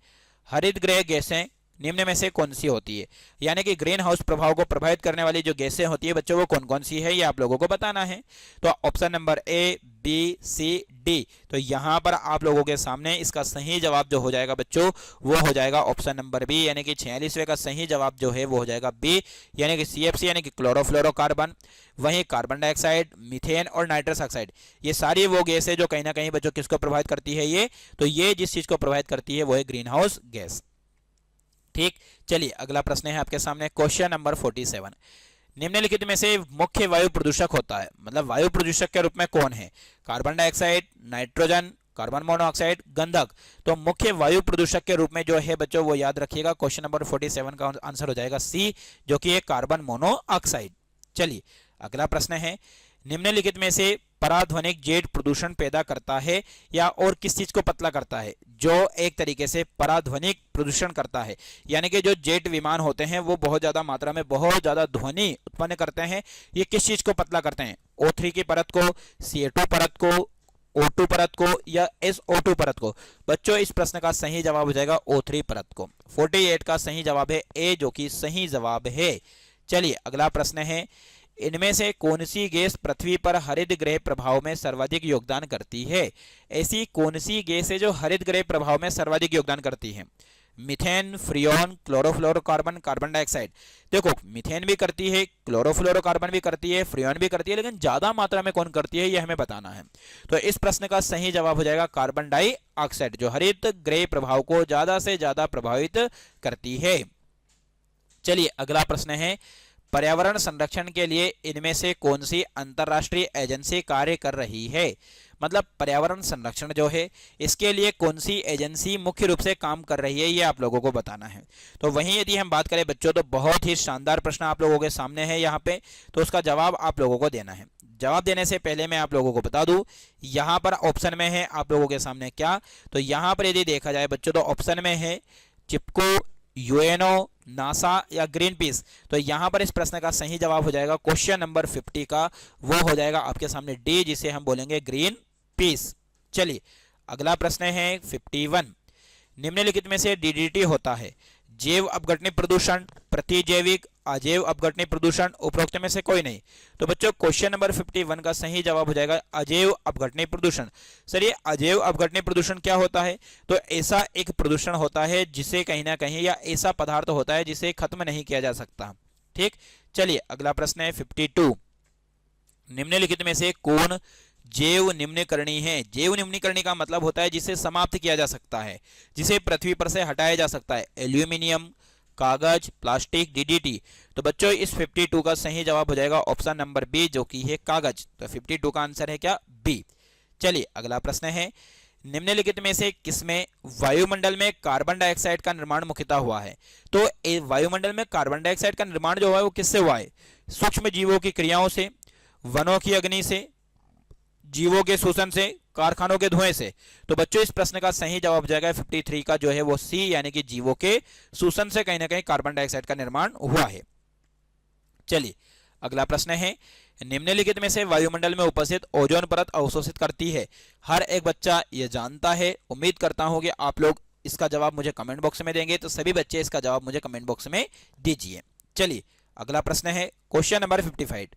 हरित गृह गैसें निम्न में से कौन सी होती है। यानी कि ग्रीन हाउस प्रभाव को प्रभावित करने वाली जो गैसें होती है बच्चों वो कौन कौन सी है, ये आप लोगों को बताना है। तो option number A, B, C, D। तो यहां पर आप लोगों के सामने इसका सही जवाब जो हो जाएगा बच्चों वो हो जाएगा ऑप्शन नंबर B, यानी कि 46वें का सही जवाब जो है वो हो जाएगा B, यानी कि CFC यानी कि क्लोरोफ्लोरोकार्बन। वहीं कार्बन डाइऑक्साइड, मीथेन और नाइट्रस ऑक्साइड, ये सारी वो गैस है जो कहीं ना कहीं बच्चों किसको प्रभावित करती है, ये तो ये जिस चीज को प्रभावित करती है वो है ग्रीन हाउस गैस। ठीक, चलिए अगला प्रश्न है आपके सामने, क्वेश्चन नंबर 47, निम्नलिखित में से मुख्य वायु प्रदूषक होता है, मतलब वायु प्रदूषक के रूप में कौन है? Carbon dioxide, nitrogen, carbon monoxide, गंधक। तो मुख्य वायु प्रदूषक के रूप में जो है बच्चों वो याद रखिएगा, क्वेश्चन नंबर 47 का आंसर हो जाएगा सी, जो कि है कार्बन मोनोऑक्साइड। चलिए अगला प्रश्न है, निम्नलिखित में से पराध्वनिक जेट प्रदूषण पैदा करता है या और किस चीज को पतला करता है? जो एक तरीके से पराध्वनिक प्रदूषण करता है, यानी कि जो जेट विमान होते हैं वो बहुत ज्यादा मात्रा में बहुत ज्यादा ध्वनि उत्पन्न करते हैं, ये किस चीज को पतला करते हैं? O3 की परत को, CO2 परत को, O2 परत को या SO2 परत को? बच्चों इस प्रश्न का सही जवाब हो जाएगा O3 परत को। 48 का सही जवाब है ए, जो कि सही जवाब है। चलिए अगला प्रश्न है, इनमें से कौन सी गैस पृथ्वी पर हरित गृह प्रभाव में सर्वाधिक योगदान करती है? ऐसी कौन सी गैस है जो हरित गृह प्रभाव में सर्वाधिक योगदान करती है? Methane, Freon, chlorofluorocarbon, carbon dioxide. देखो मीथेन भी करती है, क्लोरोफ्लोरोकार्बन भी करती है, फ्रियोन भी करती है, लेकिन ज्यादा मात्रा में कौन करती है ये हमें बताना है। तो इस प्रश्न का सही जवाब हो जाएगा कार्बन डाइऑक्साइड, जो हरित गृह प्रभाव को ज्यादा से ज्यादा प्रभावित करती है। चलिए अगला प्रश्न है, पर्यावरण संरक्षण के लिए इनमें से कौन सी अंतरराष्ट्रीय एजेंसी कार्य कर रही है? मतलब पर्यावरण संरक्षण जो है इसके लिए कौन सी एजेंसी मुख्य रूप से काम कर रही है, ये आप लोगों को बताना है। तो वहीं यदि हम बात करें बच्चों, तो बहुत ही शानदार प्रश्न आप लोगों के सामने है यहाँ पे, तो उसका जवाब आप लोगों को देना है। जवाब देने से पहले मैं आप लोगों को बता दूं, यहाँ पर ऑप्शन में है आप लोगों के सामने क्या, तो यहाँ पर यदि देखा जाए बच्चों तो ऑप्शन में है चिपको, यूएनओ, नासा या ग्रीन पीस। तो यहां पर इस प्रश्न का सही जवाब हो जाएगा क्वेश्चन नंबर 50 का, वो हो जाएगा आपके सामने डी, जिसे हम बोलेंगे ग्रीन पीस। चलिए अगला प्रश्न है 51, निम्नलिखित में से डीडीटी होता है जैव अपघटनी प्रदूषण, प्रतिजैविक, अजैव अपघटनी प्रदूषण, उपरोक्त में से कोई नहीं। तो बच्चों क्वेश्चन नंबर 51 का सही जवाब हो जाएगा अजैव अपघटनी प्रदूषण। सर ये अजैव अपघटनी प्रदूषण क्या होता है? तो ऐसा एक प्रदूषण होता है जिसे कहीं ना कहीं, या ऐसा पदार्थ होता है जिसे खत्म नहीं किया जा सकता। ठीक, चलिए अगला प्रश्न है 52, निम्नलिखित में से कौन जैव निम्नीकरणी है? जैव निम्नीकरणी का मतलब होता है जिसे समाप्त किया जा सकता है, जिसे पृथ्वी पर से हटाया जा सकता है। एल्यूमिनियम, कागज, प्लास्टिक, डीडीटी। तो बच्चों इस 52 का सही जवाब हो जाएगा ऑप्शन नंबर बी, जो कि है कागज। तो 52 का आंसर है क्या? बी। चलिए अगला प्रश्न है, निम्नलिखित में से किसमें वायुमंडल में कार्बन डाइऑक्साइड का निर्माण मुख्यतः हुआ है? तो वायुमंडल में कार्बन डाइऑक्साइड का निर्माण जो हुआ है वो किससे हुआ है? सूक्ष्म जीवों की क्रियाओं से, वनों की अग्नि से, जीवों के शोषण से, कारखानों के धुएं से। तो बच्चों इस प्रश्न का सही जवाब हो जाएगा 53 का, जो है वो सी, यानी कि जीवों के शोषण से कहीं ना कहीं कार्बन डाइऑक्साइड का निर्माण हुआ है। चलिए अगला प्रश्न है, निम्नलिखित में से वायुमंडल में उपस्थित ओजोन परत अवशोषित करती है? हर एक बच्चा यह जानता है, उम्मीद करता हूं कि आप लोग इसका जवाब मुझे कमेंट बॉक्स में देंगे, तो सभी बच्चे इसका जवाब मुझे कमेंट बॉक्स में दीजिए। चलिए अगला प्रश्न है क्वेश्चन नंबर 55,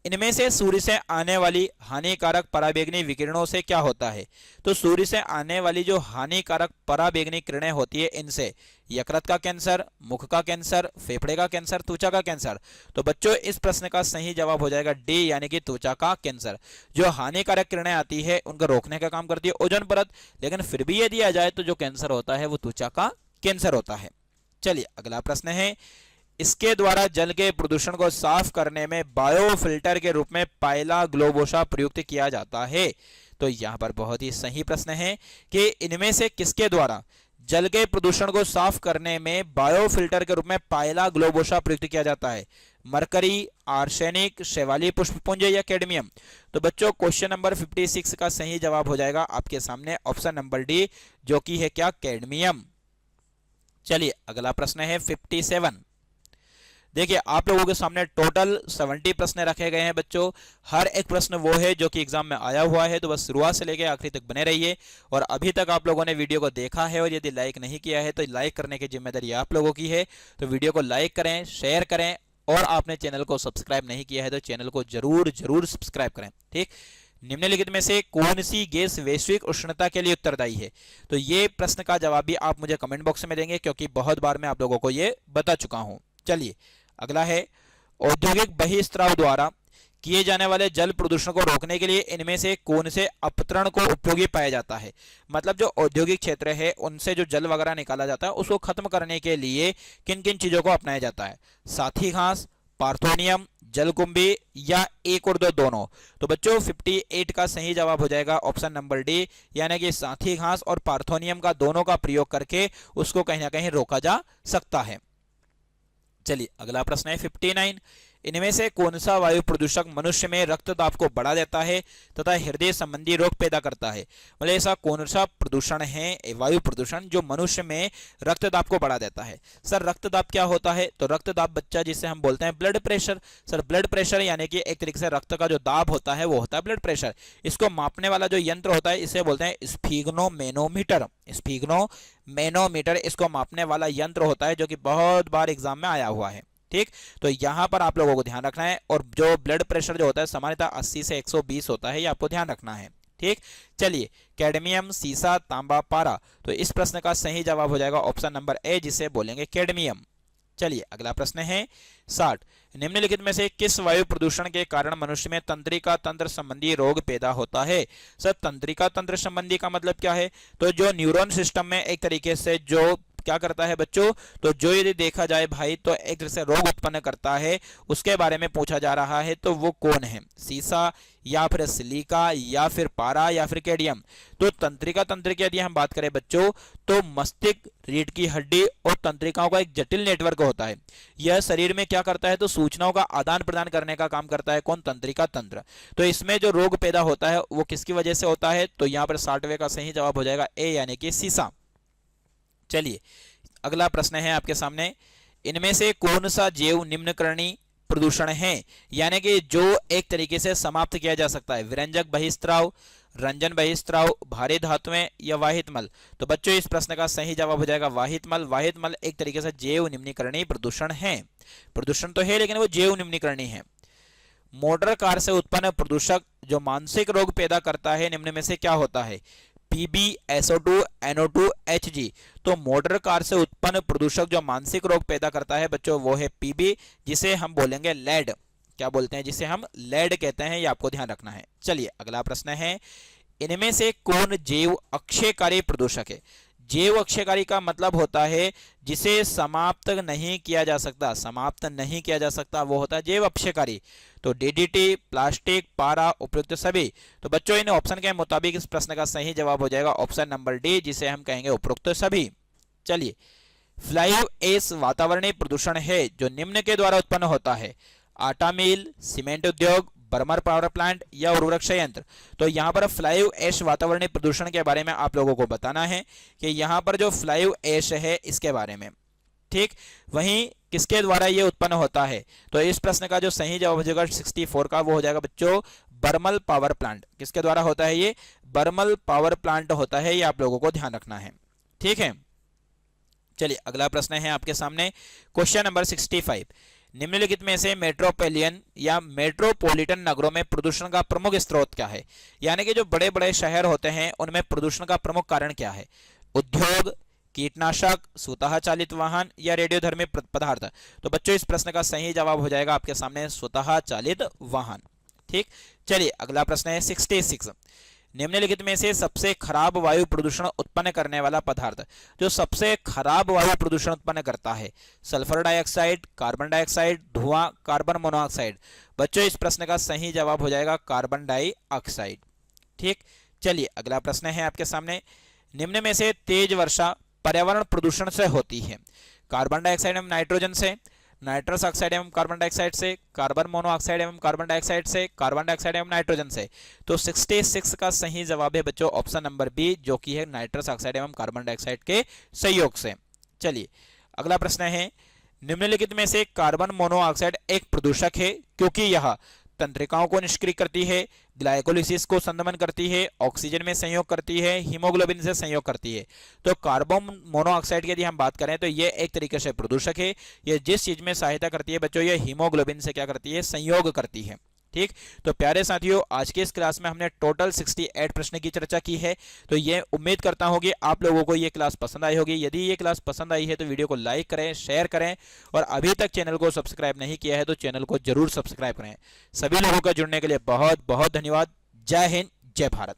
इनमें से सूर्य से आने वाली हानिकारक पराबैंगनी विकिरणों से क्या होता है? तो सूर्य से आने वाली जो हानिकारक पराबैंगनी किरणें होती है इनसे यकृत का कैंसर, मुख का कैंसर, फेफड़े का कैंसर, त्वचा का कैंसर। तो बच्चों इस प्रश्न का सही जवाब हो जाएगा डी, यानी कि त्वचा का कैंसर। जो हानिकारक किरणें आती है उनको रोकने का काम करती है ओजोन परत, लेकिन फिर भी यदि आ जाए तो जो कैंसर होता है वो त्वचा का कैंसर होता है। चलिए अगला प्रश्न है, इसके द्वारा जल के प्रदूषण को साफ करने में बायोफिल्टर के रूप में पाइला ग्लोबोसा प्रयुक्त किया जाता है? तो यहां पर बहुत ही सही प्रश्न है कि इनमें से किसके द्वारा जल के प्रदूषण को साफ करने में बायोफिल्टर के रूप में पाइला ग्लोबोसा प्रयुक्त किया जाता है? मरकरी, आर्सेनिक, शैवाली पुष्पपुंज या कैडमियम? तो बच्चों क्वेश्चन नंबर 56 का सही जवाब हो जाएगा आपके सामने ऑप्शन नंबर डी, जो कि है क्या? कैडमियम। चलिए अगला प्रश्न है 57, देखिए आप लोगों के सामने टोटल 70 प्रश्न रखे गए हैं बच्चों। हर एक प्रश्न वो है जो कि एग्जाम में आया हुआ है, तो बस शुरुआत से लेकर आखिरी तक बने रहिए। और अभी तक आप लोगों ने वीडियो को देखा है और यदि लाइक नहीं किया है तो लाइक करने की जिम्मेदारी आप लोगों की है। तो वीडियो को लाइक करें, शेयर करें, और आपने चैनल को सब्सक्राइब नहीं किया है तो चैनल को जरूर सब्सक्राइब करें। ठीक, निम्नलिखित में से कौन सी गैस वैश्विक उष्णता के लिए उत्तरदायी है? तो ये प्रश्न का जवाब भी आप मुझे कमेंट बॉक्स में देंगे, क्योंकि बहुत बार मैं आप लोगों को ये बता चुका हूं। चलिए अगला है, औद्योगिक बहिस्त्राव द्वारा किए जाने वाले जल प्रदूषण को रोकने के लिए इनमें से कौन से अपतरण को उपयोगी पाया जाता है? मतलब जो औद्योगिक क्षेत्र है उनसे जो जल वगैरह निकाला जाता है उसको खत्म करने के लिए किन किन चीजों को अपनाया जाता है? साथी घास, पार्थोनियम, जलकुंभी या एक और दो दोनों। तो बच्चों 58 का सही जवाब हो जाएगा ऑप्शन नंबर डी, यानी कि साथी घास और पार्थोनियम का दोनों का प्रयोग करके उसको कहीं ना कहीं रोका जा सकता है। चलिए अगला प्रश्न है 59। इनमें से कौन सा वायु प्रदूषक मनुष्य में रक्तदाब को बढ़ा देता है तथा हृदय संबंधी रोग पैदा करता है? मतलब ऐसा कौन सा प्रदूषण है, वायु प्रदूषण, जो मनुष्य में रक्तदाब को बढ़ा देता है? सर रक्तदाब क्या होता है? तो रक्तदाब बच्चा जिसे हम बोलते हैं blood pressure. Sir blood pressure यानी कि एक तरीके से रक्त का जो दाब होता है वो होता है ब्लड प्रेशर। इसको मापने वाला जो यंत्र होता है इसे बोलते हैं स्फिग्नोमेनोमीटर। स्फिग्नोमेनोमीटर इसको मापने वाला यंत्र होता है, जो कि बहुत बार एग्जाम में आया हुआ है। ठीक, तो यहां पर आप लोगों को ध्यान रखना है। और जो ब्लड प्रेशर जो होता है सामान्यतः 80 से 120 होता है, ये आपको ध्यान रखना है। ठीक, चलिए कैडमियम, सीसा, तांबा, पारा। तो इस प्रश्न का सही जवाब हो जाएगा ऑप्शन नंबर ए, जिसे बोलेंगे कैडमियम। चलिए अगला प्रश्न है 60। निम्नलिखित में से किस वायु प्रदूषण के कारण मनुष्य में तंत्रिका तंत्र संबंधी रोग पैदा होता है? सर तंत्रिका तंत्र संबंधी का मतलब क्या है? तो जो न्यूरॉन सिस्टम में एक तरीके से जो क्या करता है बच्चों, तो जो यदि देखा जाए भाई तो एक तरह से रोग उत्पन्न करता है, उसके बारे में पूछा जा रहा है। तो वो कौन है? सीसा या फिर सिलिका या फिर पारा या फिर कैडमियम? तो तंत्रिका तंत्र की यदि हम बात करें बच्चों, तो मस्तिष्क, रीढ़ की हड्डी और तंत्रिकाओं का एक जटिल नेटवर्क होता है। यह शरीर में क्या करता है? तो सूचनाओं का आदान प्रदान करने का काम करता है। कौन? तंत्रिका तंत्र। तो इसमें जो रोग पैदा होता है वो किसकी वजह से होता है? तो यहाँ पर 60वें का सही जवाब हो जाएगा ए, यानी कि सीसा। चलिए अगला प्रश्न है आपके सामने। इनमें से कौन सा जैव निम्नकरणीय प्रदूषण है, यानी कि जो एक तरीके से समाप्त किया जा सकता है? विरंजक बहिस्त्राव, रंजन बहिस्त्राव, भारी धातुएं या वाहित मल? तो बच्चों इस प्रश्न का सही जवाब हो जाएगा वाहित मल। वाहित मल एक तरीके से जैव निम्नीकरणीय प्रदूषण है। प्रदूषण तो है लेकिन वो जैव निम्नीकरणीय है। मोटर कार से उत्पन्न प्रदूषक जो मानसिक रोग पैदा करता है निम्न में से क्या होता है? PB, SO2, NO2, Hg। तो मोटर कार से उत्पन्न प्रदूषक जो मानसिक रोग पैदा करता है बच्चों वो है पीबी, जिसे हम बोलेंगे लेड। क्या बोलते हैं? जिसे हम लेड कहते हैं, ये आपको ध्यान रखना है। चलिए अगला प्रश्न है। इनमें से कौन जैव अक्षयकारी प्रदूषक है? जैव अक्षयकारी का मतलब होता है जिसे समाप्त नहीं किया जा सकता। समाप्त नहीं किया जा सकता वो होता है जैव अक्षयकारी। तो डीडीटी, प्लास्टिक, पारा, उपयुक्त सभी। तो बच्चों इन ऑप्शन के मुताबिक इस प्रश्न का सही जवाब हो जाएगा ऑप्शन नंबर डी, जिसे हम कहेंगे उपयुक्त सभी। चलिए फ्लाई ऐश वातावरणीय प्रदूषण है जो निम्न के द्वारा उत्पन्न होता है? आटा मिल, सीमेंट उद्योग, बर्मर पावर प्लांट या उर्वरक संयंत्र? तो यहाँ पर फ्लाई ऐश वातावरणीय प्रदूषण के बारे में आप लोगों को बताना है कि यहाँ पर जो फ्लाई ऐश है इसके बारे में। ठीक, वहीं किसके द्वारा ये उत्पन्न होता है? तो इस प्रश्न का जो सही जवाब हो जाएगा 64 का, वो हो जाएगा बच्चों बर्मल पावर प्लांट। किसके द्वारा होता है? ये बर्मल पावर प्लांट होता है, ये आप लोगों को ध्यान रखना है। ठीक है, चलिए अगला प्रश्न है आपके सामने, क्वेश्चन नंबर 65। निम्नलिखित में से मेट्रोपोलियन या मेट्रोपॉलिटन नगरों में प्रदूषण का प्रमुख स्रोत क्या है? यानी कि जो बड़े बड़े शहर होते हैं उनमें प्रदूषण का प्रमुख कारण क्या है? उद्योग, कीटनाशक, स्वतः चालित वाहन या रेडियोधर्मी पदार्थ? तो बच्चों इस प्रश्न का सही जवाब हो जाएगा आपके सामने स्वतः चालित वाहन। ठीक, चलिए अगला प्रश्न है 66। निम्नलिखित में से सबसे खराब वायु प्रदूषण उत्पन्न करने वाला पदार्थ? जो सबसे खराब वायु प्रदूषण उत्पन्न करता है? सल्फर डाइऑक्साइड, कार्बन डाइऑक्साइड, धुआं, कार्बन मोनोऑक्साइड? बच्चों इस प्रश्न का सही जवाब हो जाएगा कार्बन डाइऑक्साइड। ठीक, चलिए अगला प्रश्न है आपके सामने। निम्न में से तेज वर्षा पर्यावरण प्रदूषण से होती है? कार्बन डाइऑक्साइड एवं नाइट्रोजन से, नाइट्रस ऑक्साइड एवं कार्बन डाइऑक्साइड से, कार्बन मोनोऑक्साइड एवं कार्बन डाइऑक्साइड से, कार्बन डाइऑक्साइड एवं नाइट्रोजन से? तो 66 का सही जवाब है बच्चों ऑप्शन नंबर बी, जो कि है नाइट्रस ऑक्साइड एवं कार्बन डाइऑक्साइड के संयोग से। चलिए अगला प्रश्न है। निम्नलिखित में से कार्बन मोनोऑक्साइड एक प्रदूषक है क्योंकि यह तंत्रिकाओं को निष्क्रिय करती है, ग्लाइकोलिसिस को संदमन करती है, ऑक्सीजन में संयोग करती है, हीमोग्लोबिन से संयोग करती है। तो कार्बन मोनोऑक्साइड की यदि हम बात करें तो ये एक तरीके से प्रदूषक है। ये जिस चीज में सहायता करती है बच्चों, ये हीमोग्लोबिन से क्या करती है? संयोग करती है। ठीक, तो प्यारे साथियों आज के इस क्लास में हमने टोटल 68 प्रश्न की चर्चा की है। तो ये उम्मीद करता हूं कि आप लोगों को ये क्लास पसंद आई होगी। यदि ये क्लास पसंद आई है तो वीडियो को लाइक करें, शेयर करें और अभी तक चैनल को सब्सक्राइब नहीं किया है तो चैनल को जरूर सब्सक्राइब करें। सभी लोगों का जुड़ने के लिए बहुत बहुत धन्यवाद। जय हिंद, जय भारत।